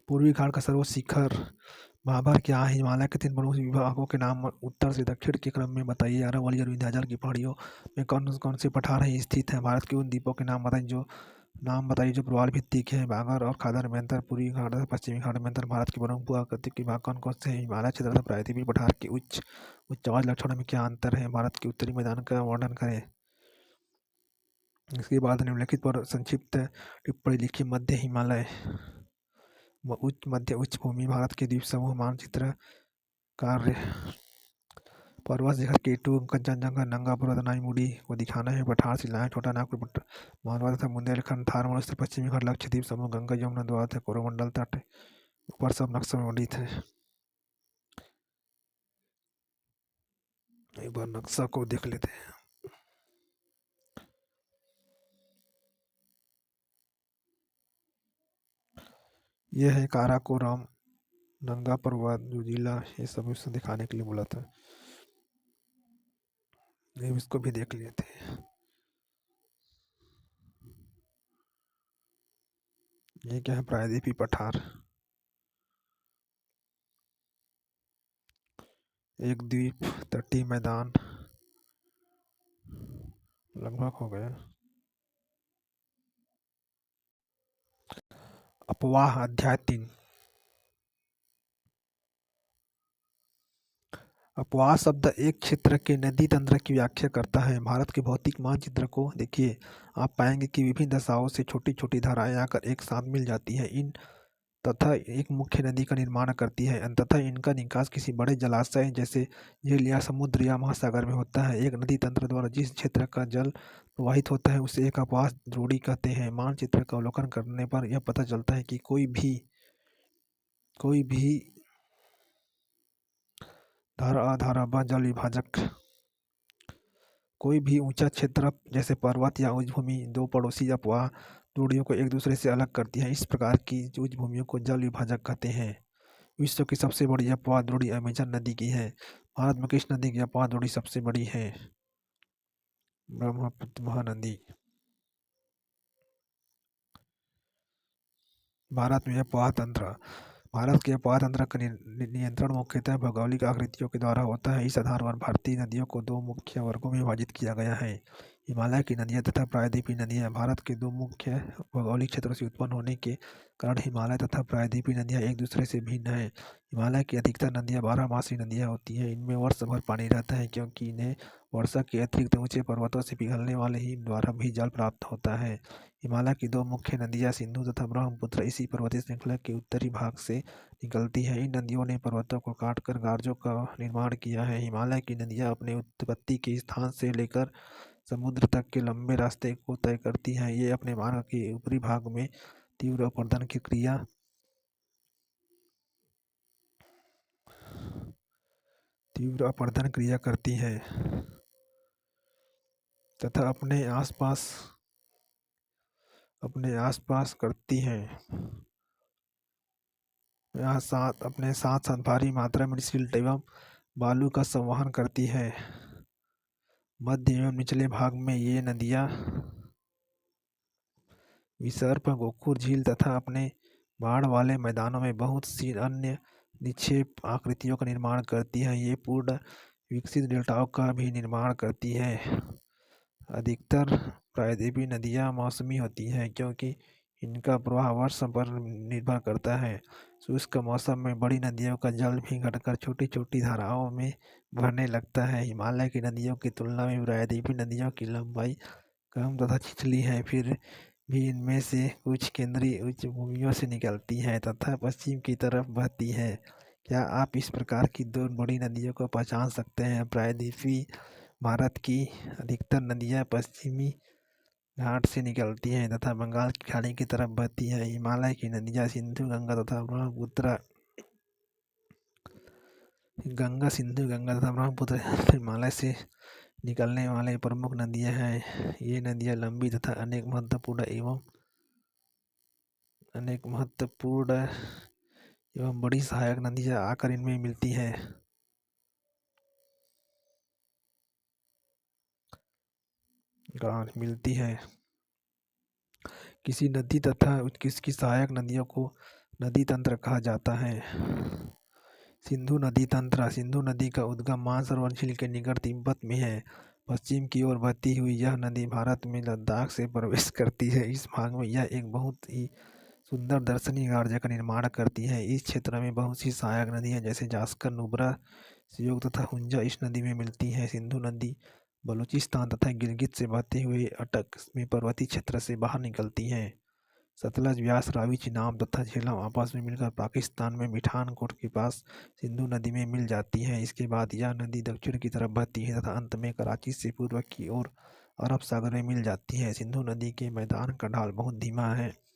पूर्वी घाट का सर्वोच्च शिखर। महाभारत के यहाँ हिमालय के 3 प्रमुख विभागों के नाम उत्तर से दक्षिण के क्रम में बताइए। अरावली और विंध्याचल की पहाड़ियों में कौन कौन से पठार हैं स्थित हैं? भारत के उन द्वीपों के नाम बताइए जो प्रवाल भित्ति के हैं। बागर और खादर में अंतर, पूर्वी घाट तथा पश्चिमी घाट में अंतर। भारत के प्रमुख भूआकृतिक विभाग कौन कौन से हैं? हिमालय क्षेत्र तथा प्रायद्वीपीय पठार के उच्च आवाज लक्षणों में क्या अंतर है? भारत के उत्तरी मैदान का वर्णन करें। इसके बाद निम्नलिखित पर संक्षिप्त टिप्पणी लिखी। मध्य हिमालय मध्य उच्च भूमि भारत के द्वीप समूह मानचित्र कार्य पर्वत शिखर केटू कंचनजंगा नंगा पर्वत नाईमुड़ी को दिखाना है। पठार शिलाएं छोटा नागपुर मालवा तथा बुंदेलखंड थार मरुस्थल पश्चिमी घाट लक्षद्वीप समूह गंगा यमुना द्वारा कोरोमंडल तट ऊपर सब नक्शा में वर्णित है। एक बार नक्शा को देख लेते हैं। यह है काराकोरम नंगा पर्वत जो जिला ये सब इसको दिखाने के लिए बोला था। इसको भी देख लेते हैं। ये क्या है? प्रायद्वीपीय पठार। एक द्वीप तटीय मैदान लगभग हो गया। अपवाह अध्याय 3। अपवाह शब्द एक क्षेत्र के नदी तंत्र की व्याख्या करता है। भारत के भौतिक मानचित्र को देखिए, आप पाएंगे कि विभिन्न दिशाओं से छोटी छोटी धाराएं आकर एक साथ मिल जाती हैं इन तथा एक मुख्य नदी का निर्माण करती है। अंततः इनका निकास किसी बड़े जलाशय जैसे झील या समुद्र या महासागर में होता है। एक नदी तंत्र द्वारा जिस क्षेत्र का जल प्रवाहित होता है उसे एक अपवाह द्रोणी कहते हैं। मानचित्र का अवलोकन करने पर यह पता चलता है कि कोई भी धाराधाराबा जल विभाजक कोई भी ऊंचा क्षेत्र जैसे पर्वत या उच्च भूमि 2 पड़ोसी अपवाह द्रोणियों को एक दूसरे से अलग करती है। इस प्रकार की उच्च भूमियों को जल विभाजक कहते हैं। विश्व की सबसे बड़ी अपवाह द्रोणी अमेजन नदी की है। भारत में किस नदी की अपवाह द्रोणी सबसे बड़ी है? ब्रह्मपुत्र महानदी। भारत में अपवाह तंत्र भारत के अपवाह तंत्र का नियंत्रण मुख्यतः भौगोलिक आकृतियों के द्वारा होता है। इस आधार पर भारतीय नदियों को 2 मुख्य वर्गों में विभाजित किया गया है: हिमालय की नदियाँ तथा प्रायद्वीपीय नदियाँ। भारत के 2 मुख्य भौगोलिक क्षेत्रों से उत्पन्न होने के कारण हिमालय तथा प्रायद्वीपीय नदियाँ एक दूसरे से भिन्न हैं। हिमालय की अधिकतर नदियाँ 12मासी नदियाँ होती हैं। इनमें वर्ष भर पानी रहता है क्योंकि इन्हें वर्षा के अतिरिक्त ऊंचे पर्वतों से पिघलने वाले हिम द्वारा भी जल प्राप्त होता है। हिमालय की 2 मुख्य नदियाँ सिंधु तथा ब्रह्मपुत्र इसी पर्वतीय श्रृंखला के उत्तरी भाग से निकलती हैं। इन नदियों ने पर्वतों को काटकर गार्जों का निर्माण किया है। हिमालय की नदियाँ अपने उत्पत्ति के स्थान से लेकर समुद्र तक के लंबे रास्ते को तय करती हैं। ये अपने मार्ग के ऊपरी भाग में तीव्र अपरदन की क्रिया करती हैं तथा अपने आसपास करती हैं। अपने साथ साथ भारी मात्रा में सिल्ट एवं बालू का संवहन करती है। मध्य एवं निचले भाग में ये नदियाँ विसर्प, गोखुर झील तथा अपने बाढ़ वाले मैदानों में बहुत सी अन्य निक्षेप आकृतियों का निर्माण करती हैं। ये पूर्ण विकसित डेल्टाओं का भी निर्माण करती है। अधिकतर प्रायद्वीपीय नदियाँ मौसमी होती हैं क्योंकि इनका प्रवाह वर्षा पर निर्भर करता है। शुष्क मौसम में बड़ी नदियों का जल भी घटकर छोटी छोटी धाराओं में भरने लगता है। हिमालय की नदियों की तुलना में प्रायद्वीपीय नदियों की लंबाई कम तथा छिछली है, फिर भी इनमें से कुछ केंद्रीय उच्च भूमियों से निकलती हैं तथा पश्चिम की तरफ बहती हैं। क्या आप इस प्रकार की दो बड़ी नदियों को पहचान सकते हैं? प्रायद्वीपीय भारत की अधिकतर नदियाँ पश्चिमी घाट से निकलती हैं तथा बंगाल की खाड़ी की तरफ बहती हैं। हिमालय की नदियाँ सिंधु गंगा तथा ब्रह्मपुत्र हिमालय से निकलने वाले प्रमुख नदियाँ हैं। ये नदियाँ लंबी तथा अनेक महत्वपूर्ण एवं बड़ी सहायक नदियाँ आकर इनमें मिलती हैं। किसी नदी तथा किसकी सहायक नदियों को नदी तंत्र कहा जाता है। सिंधु नदी तंत्र। सिंधु नदी का उद्गम मानसरोवर झील के निकट तिब्बत में है। पश्चिम की ओर बहती हुई यह नदी भारत में लद्दाख से प्रवेश करती है। इस भाग में यह एक बहुत ही सुंदर दर्शनीय कार्य का निर्माण करती है। इस क्षेत्र में बहुत सी सहायक नदियाँ जैसे जास्कर, नुब्रा, श्योक तथा हुंजा इस नदी में मिलती हैं। सिंधु नदी बलूचिस्तान तथा गिलगित से बहते हुए अटक में पर्वतीय क्षेत्र से बाहर निकलती हैं। सतलज, व्यास, रावी, चिनाब तथा झेलम आपस में मिलकर पाकिस्तान में मिठानकोट के पास सिंधु नदी में मिल जाती हैं। इसके बाद यह नदी दक्षिण की तरफ बहती है तथा अंत में कराची से पूर्व की ओर अरब सागर में मिल जाती है। सिंधु नदी के मैदान का ढाल बहुत धीमा है।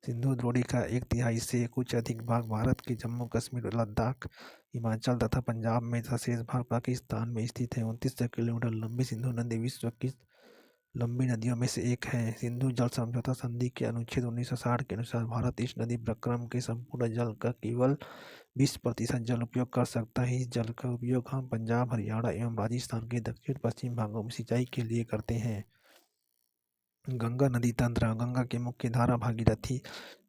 सिंधु द्रोणी का 1/3 से कुछ अधिक भाग भारत के जम्मू कश्मीर, लद्दाख, हिमाचल तथा पंजाब में तथा शेष भाग पाकिस्तान में स्थित है। 29 किलोमीटर लंबी सिंधु नदी विश्व की लंबी नदियों में से एक है। सिंधु जल समझौता संधि के अनुच्छेद 1960 के अनुसार भारत इस नदी प्रक्रम के संपूर्ण जल का केवल 20% जल उपयोग कर सकता है। इस जल का उपयोग हम पंजाब, हरियाणा एवं राजस्थान के दक्षिण पश्चिम भागों में सिंचाई के लिए करते हैं। गंगा नदी तंत्र। गंगा की मुख्य धारा भागीरथी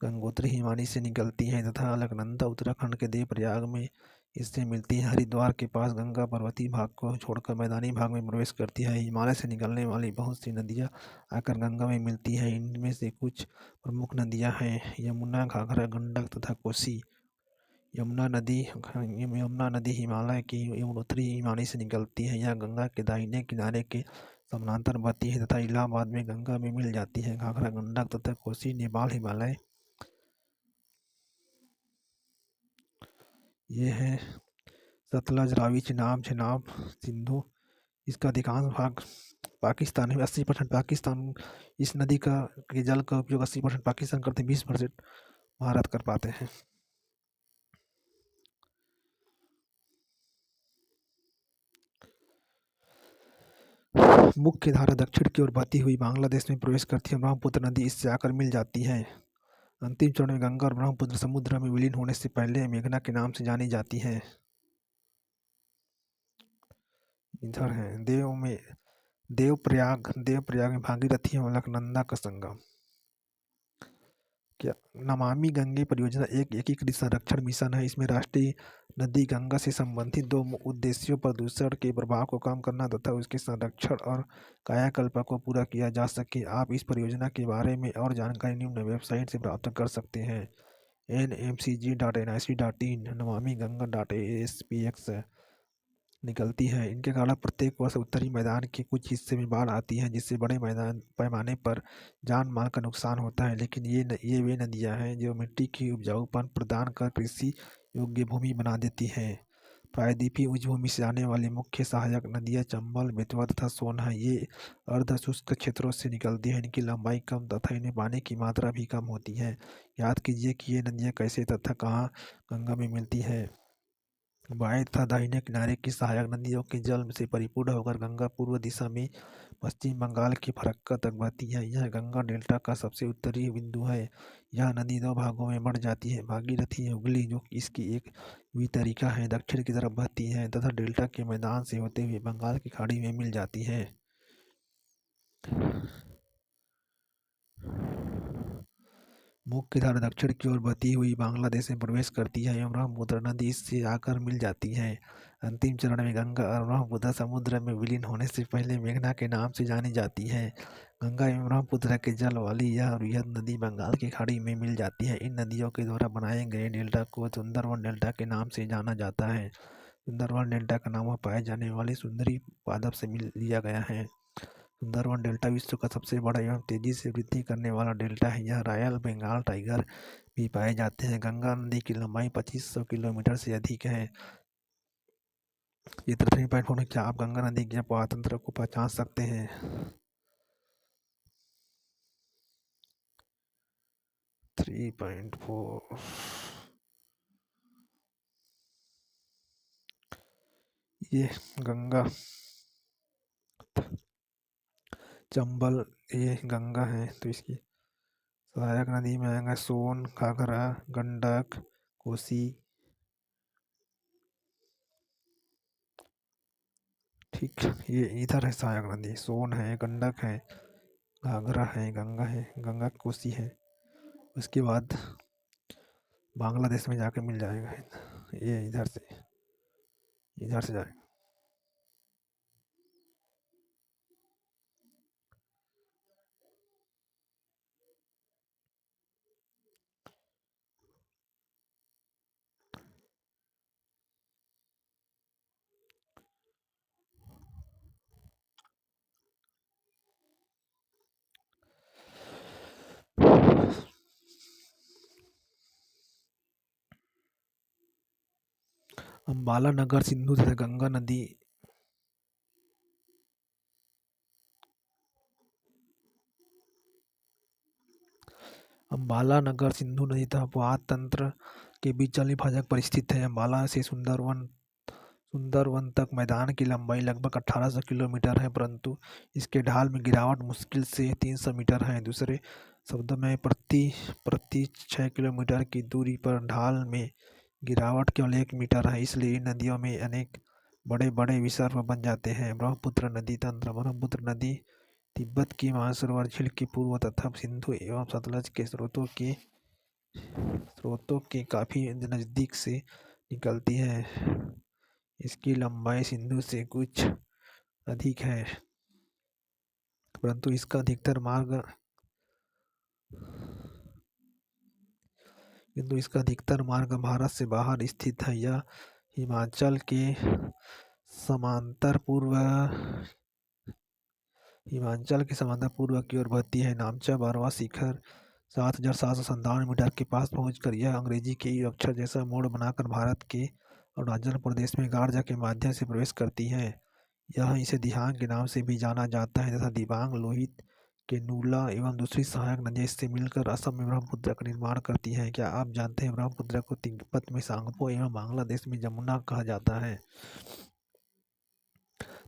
गंगोत्री हिमानी से निकलती है तथा अलकनंदा उत्तराखंड के देवप्रयाग में इससे मिलती है। हरिद्वार के पास गंगा पर्वतीय भाग को छोड़कर मैदानी भाग में प्रवेश करती है। हिमालय से निकलने वाली बहुत सी नदियाँ आकर गंगा में मिलती हैं। इनमें से कुछ प्रमुख नदियाँ हैं यमुना, घाघरा, गंडक तथा कोसी। यमुना नदी हिमालय की उत्तरी हिमानी से निकलती है। यह गंगा के दाहिने किनारे के समानांतर बहती है तथा इलाहाबाद में गंगा में मिल जाती है। घाघरा, गंडक तथा कोसी नेपाल हिमालय ये है। सतलज, रावी, झेनाब, सिंधु। इसका अधिकांश भाग पाकिस्तान में 80% पाकिस्तान इस नदी के जल का उपयोग 80% पाकिस्तान करते हैं, 20% भारत कर पाते हैं। मुख्य धारा दक्षिण की ओर बहती हुई बांग्लादेश में प्रवेश करती है। ब्रह्मपुत्र नदी इससे आकर मिल जाती है। अंतिम चरण में गंगा और ब्रह्मपुत्र समुद्र में विलीन होने से पहले मेघना के नाम से जानी जाती है। इधर है देवप्रयाग में भागीरथी और अलकनंदा का संगम। क्या नमामि गंगे परियोजना एक एकीकृत संरक्षण मिशन है। इसमें राष्ट्रीय नदी गंगा से संबंधित दो उद्देश्यों, प्रदूषण के प्रभाव को कम करना तथा उसके संरक्षण और कायाकल्प को पूरा किया जा सके। आप इस परियोजना के बारे में और जानकारी निम्न वेबसाइट से प्राप्त कर सकते हैं: nmcg.nic.in, नमामि गंगा.aspx निकलती है। इनके कारण प्रत्येक वर्ष उत्तरी मैदान के कुछ हिस्से में बाढ़ आती है जिससे बड़े पैमाने पर जान माल का नुकसान होता है। लेकिन ये वे नदियाँ हैं जो मिट्टी की उपजाऊपन प्रदान कर कृषि योग्य भूमि बना देती हैं। प्रायद्वीपीय उच्चभूमि से आने वाली मुख्य सहायक नदियाँ चंबल, बेतवा तथा सोन हैं। ये अर्धशुष्क क्षेत्रों से निकलती हैं। इनकी लंबाई कम तथा इनमें पानी की मात्रा भी कम होती है। याद कीजिए कि ये नदियाँ कैसे तथा कहाँ गंगा में मिलती हैं। बाएं तथा दाहिने किनारे की सहायक नदियों के जल से परिपूर्ण होकर गंगा पूर्व दिशा में पश्चिम बंगाल के फरक्का तक बहती है। यह गंगा डेल्टा का सबसे उत्तरी बिंदु है। यह नदी दो भागों में बढ़ जाती है। भागीरथी हुगली जो कि इसकी एक वितरिका है, दक्षिण की तरफ बहती है तथा डेल्टा के मैदान से होते हुए बंगाल की खाड़ी में मिल जाती है। मुख्य धारा दक्षिण की ओर बहती हुई बांग्लादेश में प्रवेश करती है एवं ब्रह्मपुत्र नदी इससे आकर मिल जाती है। अंतिम चरण में गंगा और ब्रह्मपुत्र समुद्र में विलीन होने से पहले मेघना के नाम से जानी जाती है। गंगा एवं ब्रह्मपुत्र के जल वाली यह वृहद नदी बंगाल की खाड़ी में मिल जाती है। इन नदियों के द्वारा बनाए गए डेल्टा को सुंदरवन डेल्टा के नाम से जाना जाता है। सुंदरवन डेल्टा का नाम वह पाए जाने वाले सुंदरी पादप से मिल लिया गया है। सुंदरवन डेल्टा विश्व का सबसे बड़ा एवं तेजी से वृद्धि करने वाला डेल्टा है। यहाँ रॉयल बंगाल टाइगर भी पाए जाते हैं। गंगा नदी की लंबाई 2500 किलोमीटर से अधिक है। चित्र 3.4 में क्या आप गंगा नदी के प्रवाह तंत्र को पहचान सकते हैं? 3.4 ये गंगा चंबल ये गंगा है, तो इसकी सहायक नदी में आएंगे सोन, घाघरा, गंडक, कोसी। ठीक, ये इधर है सहायक नदी, सोन है, गंडक है, घाघरा है, गंगा कोसी है। उसके बाद बांग्लादेश में जाके मिल जाएगा। ये इधर से जाएगा। अंबाला नगर सिंधु तथा गंगा नदी अंबाला नगर सिंधु नदी तथा प्रवाह तंत्र के बीच जल विभाजक पर स्थित है। अंबाला से सुंदरवन तक मैदान की लंबाई लगभग 1800 किलोमीटर है, परंतु इसके ढाल में गिरावट मुश्किल से 300 मीटर है। दूसरे शब्दों में प्रति 6 किलोमीटर की दूरी पर ढाल में गिरावट केवल 1 मीटर है। इसलिए इन नदियों में अनेक बड़े बड़े विसर्ग बन जाते हैं। ब्रह्मपुत्र नदी तंत्र। ब्रह्मपुत्र नदी तिब्बत की मानसरोवर झील के पूर्व तथा सिंधु एवं सतलज के स्रोतों के काफी नजदीक से निकलती है। इसकी लंबाई सिंधु से कुछ अधिक है, परंतु इसका अधिकतर मार्ग भारत से बाहर स्थित है। यह हिमाचल के समांतर पूर्व की ओर बहती है। नामचा बारवा शिखर 7797 मीटर के पास पहुंचकर यह अंग्रेजी के यू अक्षर जैसा मोड़ बनाकर भारत के अरुणाचल प्रदेश में गार्जा के माध्यम से प्रवेश करती है। यह इसे दिहांग के नाम से भी जाना जाता है तथा दिबांग, लोहित के नूला एवं दूसरी सहायक नदियाँ इससे मिलकर असम में ब्रह्मपुत्र का निर्माण करती हैं। क्या आप जानते हैं ब्रह्मपुत्र को तिब्बत में सांगपो एवं बांग्लादेश में जमुना कहा जाता है?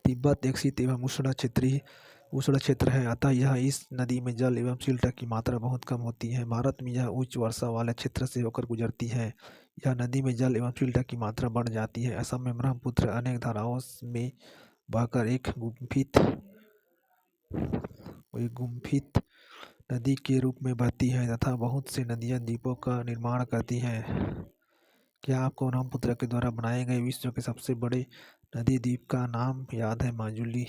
तिब्बत एक शीत एवं उष्ण क्षेत्र है, अतः यह इस नदी में जल एवं सिल्ट की मात्रा बहुत कम होती है। भारत में यह उच्च वर्षा वाले क्षेत्र से होकर गुजरती है। यह नदी में जल एवं सिल्ट की मात्रा बढ़ जाती है। असम में ब्रह्मपुत्र अनेक धाराओं में बहकर एक गुम्फित नदी के रूप में बहती है तथा बहुत से नदियाँ द्वीपों का निर्माण करती हैं। क्या आपको ब्रह्मपुत्र के द्वारा बनाए गए विश्व के सबसे बड़े नदी द्वीप का नाम याद है? माजुली।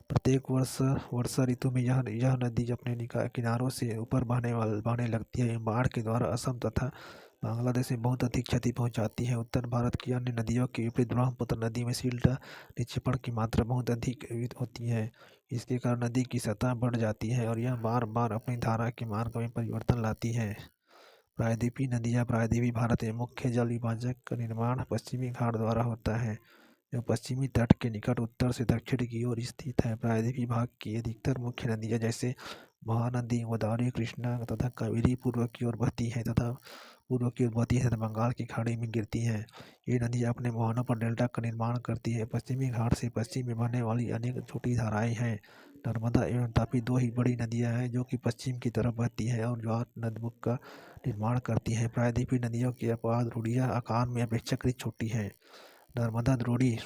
प्रत्येक वर्षा ऋतु में यह नदी अपने किनारों से ऊपर बहने लगती है। बाढ़ के द्वारा असम तथा बांग्लादेश में बहुत अधिक क्षति पहुंचाती है। उत्तर भारत की अन्य नदियों के विपरीत ब्रह्मपुत्र नदी में सिल्ट निक्षेपण की मात्रा बहुत अधिक होती है। इसके कारण नदी की सतह बढ़ जाती है और यह बार बार अपनी धारा के मार्ग में परिवर्तन लाती है। प्रायद्वीपीय नदियाँ प्रायद्वीपीय भारत में मुख्य जल विभाजक का निर्माण पश्चिमी घाट द्वारा होता है, जो पश्चिमी तट के निकट उत्तर से दक्षिण की ओर स्थित है। प्रायद्वीपीय भाग की अधिकतर मुख्य नदियाँ जैसे महानदी, गोदावरी, कृष्णा तथा कावेरी पूर्व की ओर बहती है तथा बंगाल की खाड़ी में गिरती हैं। ये नदियाँ अपने मुहानों पर डेल्टा का निर्माण करती है। पश्चिमी घाट से पश्चिम में बहने वाली अनेक छोटी धाराएं हैं। नर्मदा एवं तापी दो ही बड़ी नदियाँ हैं जो कि पश्चिम की तरफ बहती हैं और ज्वार नदमुख का निर्माण करती हैं। प्रायद्वीपीय नदियों की अपवाद रूढ़ियाँ आकार में अपेक्षाकृत छोटी हैं। नर्मदा द्रोणी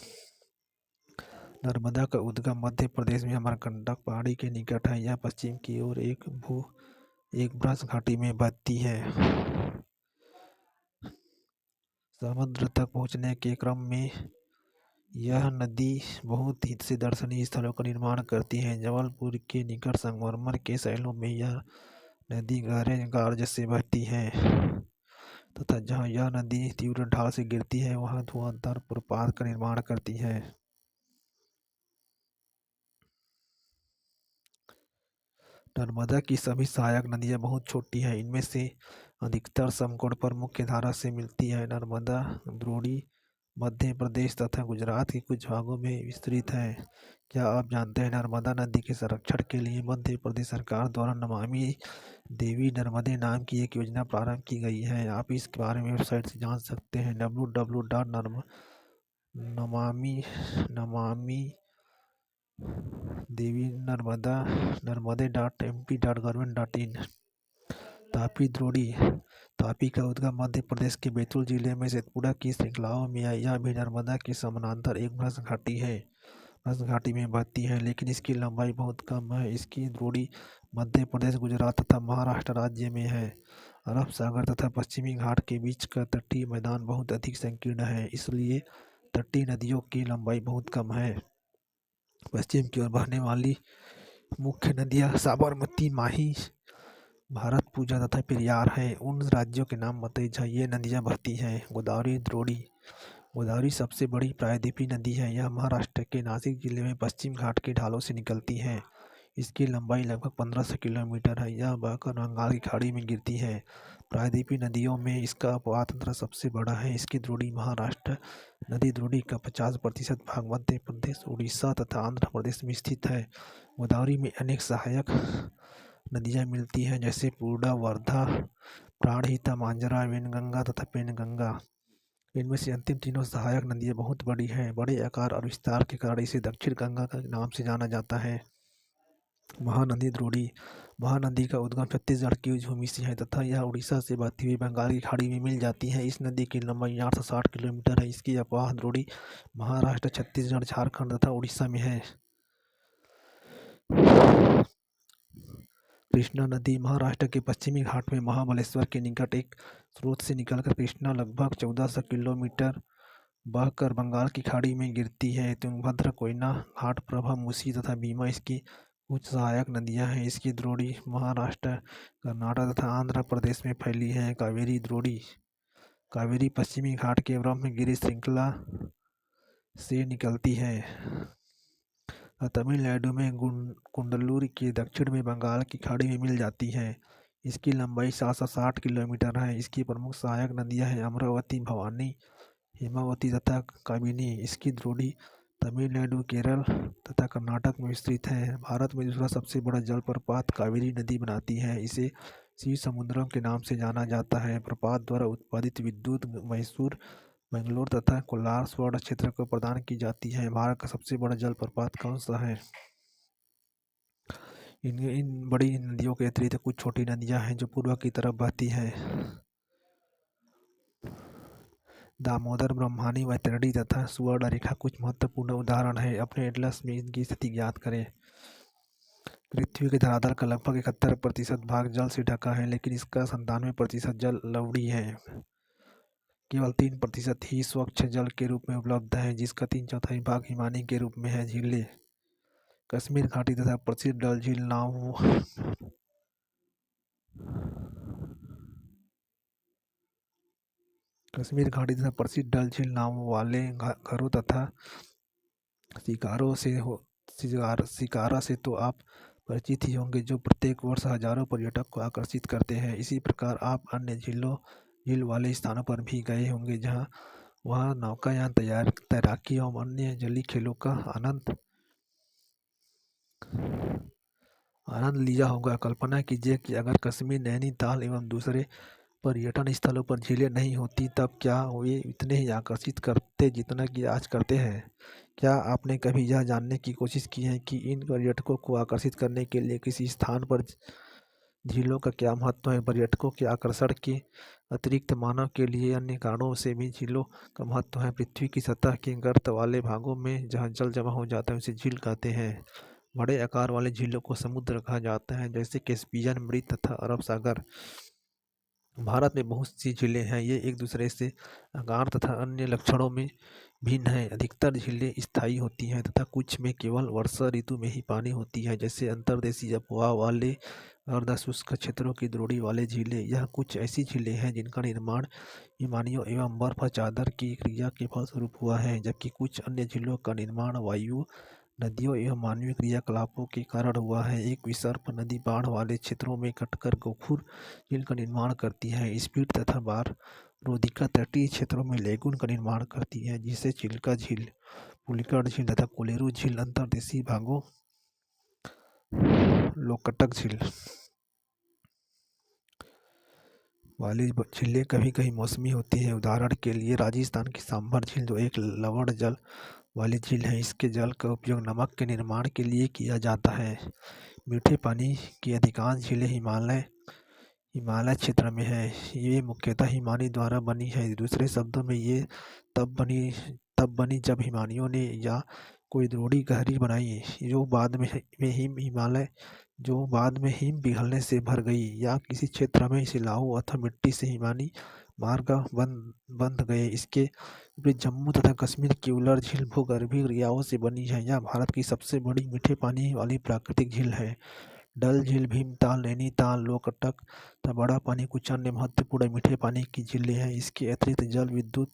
नर्मदा का उद्गम मध्य प्रदेश में अमरकंटक पहाड़ी के निकट है। यह पश्चिम की ओर एक ब्रज घाटी में बहती है। समुद्र तक पहुंचने के क्रम में यह नदी बहुत ही से दर्शनीय स्थलों का निर्माण करती है। जबलपुर के निकट संगमरमर के शैलों में यह नदी गहरे गार्ज से बहती है तथा जहाँ यह नदी तीव्र ढाल से गिरती है वहाँ धुआंधार प्रपात का निर्माण करती है। नर्मदा की सभी सहायक नदियाँ बहुत छोटी हैं। इनमें से अधिकतर समकोण पर मुख्य धारा से मिलती है। नर्मदा द्रोणी मध्य प्रदेश तथा गुजरात के कुछ भागों में विस्तृत है। क्या आप जानते हैं नर्मदा नदी के संरक्षण के लिए मध्य प्रदेश सरकार द्वारा नमामि देवी नर्मदे नाम की एक योजना प्रारंभ की गई है। आप इस बारे में वेबसाइट से जान सकते हैं www.नमामि देवी नर्मदे.mp.gov.in। तापी द्रोणी तापी का उद्गम मध्य प्रदेश के बैतूल जिले में सतपुड़ा की श्रृंखलाओं में है। यह भी नर्मदा के समानांतर एक ब्रज घाटी है। ब्रज घाटी में बहती है लेकिन इसकी लंबाई बहुत कम है। इसकी द्रोणी मध्य प्रदेश, गुजरात तथा महाराष्ट्र राज्य में है। अरब सागर तथा पश्चिमी घाट के बीच का तटीय मैदान बहुत अधिक संकीर्ण है, इसलिए तटीय नदियों की लंबाई बहुत कम है। पश्चिम की ओर बहने वाली मुख्य नदियाँ साबरमती, माही, भारतपुजा तथा पेरियार हैं। उन राज्यों के नाम बताइए जहाँ ये नदियाँ बहती हैं। गोदावरी द्रोणी गोदावरी सबसे बड़ी प्रायद्वीपीय नदी है। यह महाराष्ट्र के नासिक जिले में पश्चिम घाट के ढालों से निकलती है। इसकी लंबाई लगभग 1500 किलोमीटर है। यह बहकर बंगाल की खाड़ी में गिरती है। प्रायद्वीपीय नदियों में इसका अपवाद तंत्र सबसे बड़ा है। इसकी द्रोणी महाराष्ट्र नदी द्रोणी का 50% भाग मध्य प्रदेश, उड़ीसा तथा आंध्र प्रदेश में स्थित है। गोदावरी में अनेक सहायक नदियाँ मिलती हैं जैसे पूर्णा, वर्धा, प्राणहिता, मांजरा, वेनगंगा तथा पेनगंगा। इनमें से अंतिम तीनों सहायक नदियाँ बहुत बड़ी हैं। बड़े आकार और विस्तार के कारण इसे दक्षिण गंगा के नाम से जाना जाता है। महानदी द्रोणी महानदी का उद्गम छत्तीसगढ़ की भूमि से है तथा यह उड़ीसा से बहती हुई बंगाल की खाड़ी में मिल जाती है। इस नदी की लंबाई 860 किलोमीटर है। इसकी अपवाह द्रोणी महाराष्ट्र, छत्तीसगढ़, झारखंड तथा उड़ीसा में है। कृष्णा नदी महाराष्ट्र के पश्चिमी घाट में महाबलेश्वर के निकट एक स्रोत से निकलकर कृष्णा लगभग 1400 किलोमीटर बहकर बंगाल की खाड़ी में गिरती है। तुंगभद्र, कोयना, घाटप्रभा, मूसी तथा भीमा इसकी कुछ सहायक नदियां हैं। इसकी द्रोणी महाराष्ट्र, कर्नाटक तथा आंध्र प्रदेश में फैली है। कावेरी पश्चिमी घाट के ब्रह्मगिरी श्रृंखला से निकलती है। तमिलनाडु में कुंडलूर के दक्षिण में बंगाल की खाड़ी में मिल जाती है। इसकी लंबाई 760 किलोमीटर है। इसकी प्रमुख सहायक नदियां हैं अमरावती, भवानी, हेमावती तथा काबिनी। इसकी द्रोणी तमिलनाडु, केरल तथा कर्नाटक में विस्तृत है। भारत में दूसरा सबसे बड़ा जलप्रपात कावेरी नदी बनाती है। इसे शिव समुद्रम के नाम से जाना जाता है। प्रपात द्वारा उत्पादित विद्युत मैसूर, बेंगलोर तथा कोलार स्वर्ण क्षेत्र को प्रदान की जाती है। भारत का सबसे बड़ा जलप्रपात कौन सा है? इन बड़ी नदियों के अतिरिक्त कुछ छोटी नदियां हैं जो पूर्व की तरफ बहती हैं। दामोदर, ब्रह्मणी, वैतरणी तथा सुवर्णरेखा कुछ महत्वपूर्ण उदाहरण हैं। अपने एटलस में इनकी स्थिति ज्ञात करें। पृथ्वी के धरातल का लगभग 71% भाग जल से ढका है, लेकिन इसका 97% जल लवणीय है। केवल 3% ही स्वच्छ जल के रूप में उपलब्ध है, जिसका 3/4 भाग हिमानी के रूप में है। झीलें कश्मीर घाटी तथा प्रसिद्ध डल झील नावों वाले घरों तथा शिकारा से तो आप परिचित ही होंगे, जो प्रत्येक वर्ष हजारों पर्यटक को आकर्षित करते हैं। इसी प्रकार आप अन्य झील वाले स्थानों पर भी गए होंगे, जहाँ वहाँ नौकायान, तैराकी एवं अन्य जलीय खेलों का आनंद लिया होगा। कल्पना कीजिए कि अगर कश्मीर, नैनीताल एवं दूसरे पर्यटन स्थलों पर झीलें नहीं होती, तब क्या वे इतने ही आकर्षित करते जितना कि आज करते हैं? क्या आपने कभी यह जानने की कोशिश की है कि इन पर्यटकों को आकर्षित करने के लिए किसी स्थान पर झीलों का क्या महत्व है? पर्यटकों के आकर्षण के अतिरिक्त मानव के लिए अन्य कारणों से भी झीलों का महत्व है। पृथ्वी की सतह के गर्त वाले भागों में जहाँ जल जमा हो जाता है, उसे झील कहते हैं। बड़े आकार वाले झीलों को समुद्र कहा जाता है, जैसे कैस्पियन, मृत तथा अरब सागर। भारत में बहुत सी झीलें हैं, ये एक दूसरे से आकार तथा अन्य लक्षणों में भिन्न हैं। अधिकतर झीलें स्थायी होती हैं तथा कुछ में केवल वर्षा ऋतु में ही पानी होती है, जैसे अंतर्देशीय अफवाह वाले अर्धशुष्क क्षेत्रों की द्रोणी वाले झीलें। यह कुछ ऐसी झीलें हैं जिनका निर्माण हिमानियों एवं बर्फ चादर की क्रिया के फलस्वरूप हुआ है, जबकि कुछ अन्य झीलों का निर्माण वायु, नदियों एवं मानवीय क्रियाकलापों के कारण हुआ है। एक विसर्प नदी बाढ़ वाले क्षेत्रों में कटकर गोफुर झील का निर्माण करती है। स्पीड तथा बार रोधिका तटीय क्षेत्रों में लेगून का निर्माण करती है, जिसे चिल्का झील, पुलिकट झील तथा कोलेरू झील। अंतर्देशीय भागों लोकटक झील वाली झीलें कभी कभी मौसमी होती हैं। उदाहरण के लिए राजस्थान की सांभर झील, जो एक लवण जल वाली झील है, इसके जल का उपयोग नमक के निर्माण के लिए किया जाता है। मीठे पानी की अधिकांश झीलें हिमालय क्षेत्र में है। ये मुख्यतः हिमानी द्वारा बनी है। दूसरे शब्दों में ये तब बनी जब हिमानियों ने या कोई द्रोणी गहरी बनाई, जो बाद में हिम पिघलने से भर गई, या किसी क्षेत्र में सिलाऊ अथवा मिट्टी से हिमानी मार्ग बंध गए। इसके विपरीत जम्मू तथा कश्मीर की उलर झील भूगर्भीय क्रियाओं से बनी है। यह भारत की सबसे बड़ी मीठे पानी वाली प्राकृतिक झील है। डल झील, भीमताल, नैनीताल, लोकटक तथा बड़ा पानी कुछ अन्य महत्वपूर्ण मीठे पानी की झीलें हैं। इसके अतिरिक्त जल विद्युत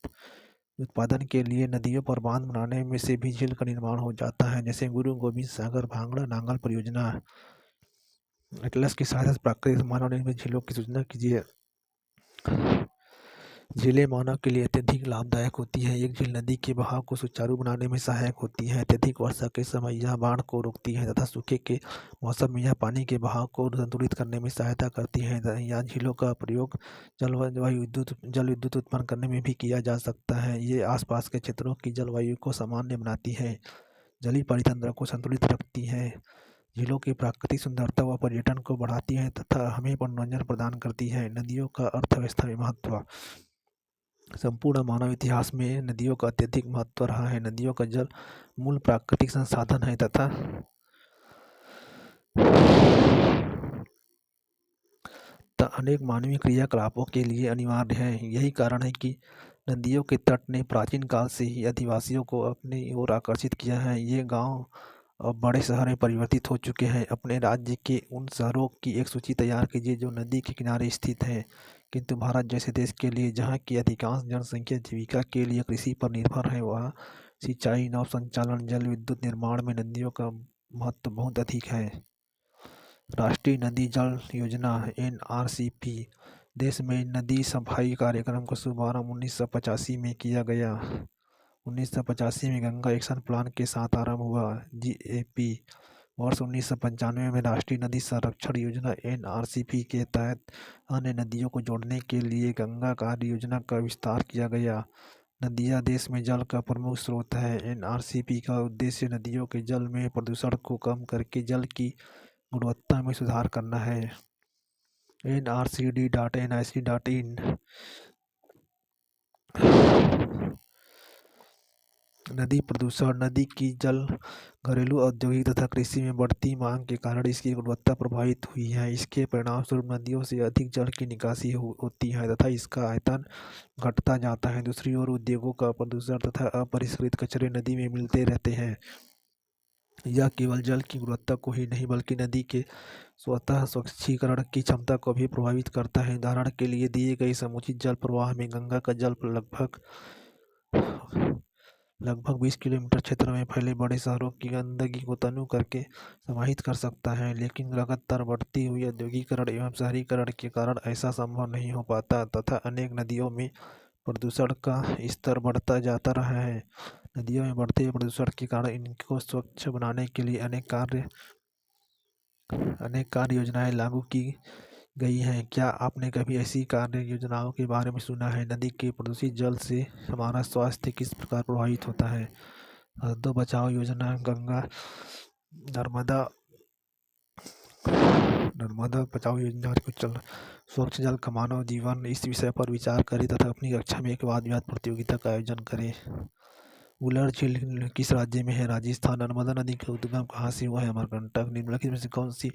उत्पादन के लिए नदियों पर बांध बनाने में से भी झील का निर्माण हो जाता है, जैसे गुरु गोविंद सागर भांगड़ा नांगल परियोजना। एटलस की सहायता से प्राकृतिक मानव निर्मित झीलों की सूचना कीजिए। झीलें मानव के लिए अत्यधिक लाभदायक होती हैं। एक झील नदी के बहाव को सुचारू बनाने में सहायक होती है। अत्यधिक वर्षा के समय यह बाढ़ को रोकती है तथा सूखे के मौसम में यह पानी के बहाव को संतुलित करने में सहायता करती है। यह झीलों का प्रयोग जल विद्युत उत्पन्न करने में भी किया जा सकता है। ये आसपास के क्षेत्रों की जलवायु को सामान्य बनाती है, जलीय परितंत्र को संतुलित रखती है। झीलों की प्राकृतिक सुंदरता व पर्यटन को बढ़ाती है तथा हमें मनोरंजन प्रदान करती है। नदियों का अर्थव्यवस्था में महत्व। संपूर्ण मानव इतिहास में नदियों का अत्यधिक महत्व रहा है। नदियों का जल मूल प्राकृतिक संसाधन है तथा अनेक मानवीय क्रियाकलापों के लिए अनिवार्य है। यही कारण है कि नदियों के तट ने प्राचीन काल से ही अधिवासियों को अपनी ओर आकर्षित किया है। ये गांव अब बड़े शहर में परिवर्तित हो चुके हैं। अपने राज्य के उन शहरों की एक सूची तैयार कीजिए जो नदी के किनारे स्थित हैं। किंतु भारत जैसे देश के लिए, जहाँ की अधिकांश जनसंख्या जीविका के लिए कृषि पर निर्भर है, वहाँ सिंचाई, नौ संचालन, जल विद्युत निर्माण में नदियों का महत्व बहुत अधिक है। राष्ट्रीय नदी जल योजना (NRCP) देश में नदी सफाई कार्यक्रम का शुभारंभ 1985 में किया गया। 1985 में गंगा एक्शन प्लान के साथ आरंभ हुआ। GAP वर्ष 1995 में राष्ट्रीय नदी संरक्षण योजना (NRCP) के तहत अन्य नदियों को जोड़ने के लिए गंगा कार्य योजना का विस्तार किया गया। नदियाँ देश में जल का प्रमुख स्रोत है। NRCP का उद्देश्य नदियों के जल में प्रदूषण को कम करके जल की गुणवत्ता में सुधार करना है। nrcd.nic.in नदी प्रदूषण। नदी की जल घरेलू, औद्योगिक तथा कृषि में बढ़ती मांग के कारण इसकी गुणवत्ता प्रभावित हुई है। इसके परिणामस्वरूप नदियों से अधिक जल की निकासी होती है तथा इसका आयतन घटता जाता है। दूसरी ओर उद्योगों का प्रदूषण तथा अपरिष्कृत कचरे नदी में मिलते रहते हैं। यह केवल जल की गुणवत्ता को ही नहीं, बल्कि नदी के स्वतः स्वच्छीकरण की क्षमता को भी प्रभावित करता है। उदाहरण के लिए दिए गए समुचित जल प्रवाह में गंगा का जल लगभग लगभग 20 किलोमीटर क्षेत्र में फैले बड़े शहरों की गंदगी को तनु करके समाहित कर सकता है, लेकिन लगातार बढ़ती हुई औद्योगिकरण एवं शहरीकरण के कारण ऐसा संभव नहीं हो पाता तथा अनेक नदियों में प्रदूषण का स्तर बढ़ता जाता रहा है। नदियों में बढ़ते हुए प्रदूषण के कारण इनको स्वच्छ बनाने के लिए अनेक कार्य योजनाएं लागू की गई हैं। क्या आपने कभी ऐसी कार्य योजनाओं के बारे में सुना है? नदी के प्रदूषित जल से हमारा स्वास्थ्य किस प्रकार प्रभावित होता है? हदों बचाओ योजना, गंगा नर्मदा नर्मदा बचाओ योजना को चल स्वच्छ जल का मानव जीवन, इस विषय पर विचार करें तथा अपनी कक्षा में एक वाद विवाद प्रतियोगिता का आयोजन करें। उलर झील किस राज्य में है? राजस्थान। नर्मदा नदी का उद्गम कहाँ से हुआ है? अमरकंटक। निम्नलिखित में से कौन सी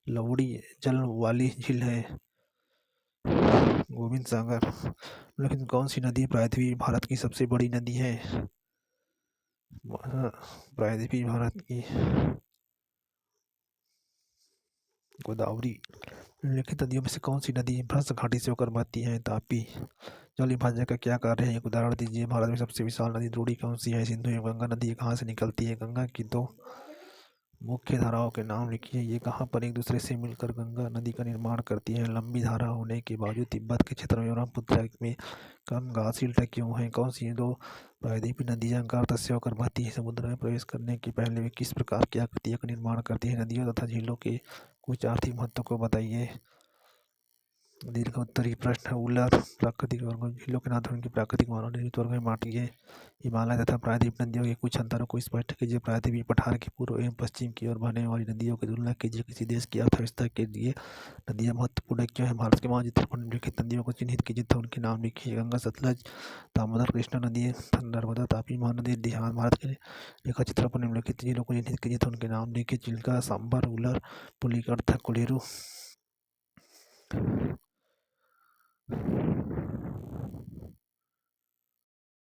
लवड़ी जल वाली झील है? गोविंद सागर। निम्नलिखित में कौन सी नदी प्रायद्वीपीय भारत की सबसे बड़ी नदी है? प्रायद्वीपीय भारत की गोदावरी। निम्नलिखित नदियों में से कौन सी नदी भ्रश घाटी से होकर बहती है? तापी। जल विभाजन का क्या कार्य है? एक उदाहरण दीजिए। भारत में सबसे विशाल नदी द्रोणी कौन सी है? सिंधु एवं गंगा नदी कहाँ से निकलती है? गंगा की दो मुख्य धाराओं के नाम लिखिए। ये कहाँ पर एक दूसरे से मिलकर गंगा नदी का निर्माण करती है? लंबी धारा होने के बावजूद तिब्बत के क्षेत्र में ब्रह्मपुत्र में कम घासील क्यों है? कौन सी दो प्रायद्वीपीय नदियां गार से होकर बहती है? समुद्र में प्रवेश करने के पहले वे किस प्रकार की आकृतियों का निर्माण करती है? नदियों तथा झीलों के कुछ आर्थिक महत्व को बताइए। दीर्घ उत्तरीय प्रश्न। उलर प्राकृतिक वर्गों, झीलों के नाम उनकी प्राकृतिक मानव निर्मित वर्गों में बांटिए। हिमालय तथा प्रायद्वीप नदियों के कुछ अंतरों को स्पष्ट कीजिए। प्रायद्वीपीय पठार की पूर्व एवं पश्चिम की ओर बहने वाली नदियों की तुलना कीजिए। किसी देश की अर्थव्यवस्था के लिए नदियाँ महत्वपूर्ण क्यों हैं? भारत के मानचित्र पर निम्नलिखित नदियों को चिन्हित कीजिए तथा उनके नाम लिखिए। गंगा, सतलज, दामोदर, कृष्णा नदी, नर्मदा, तापी, महानदी। भारत के रेखा चित्र पर निम्नलिखित झीलों को चिन्हित कीजिए तथा उनके नाम लिखिए। चिल्का, सांबर, उलर, पुलिकट, कोलेरू।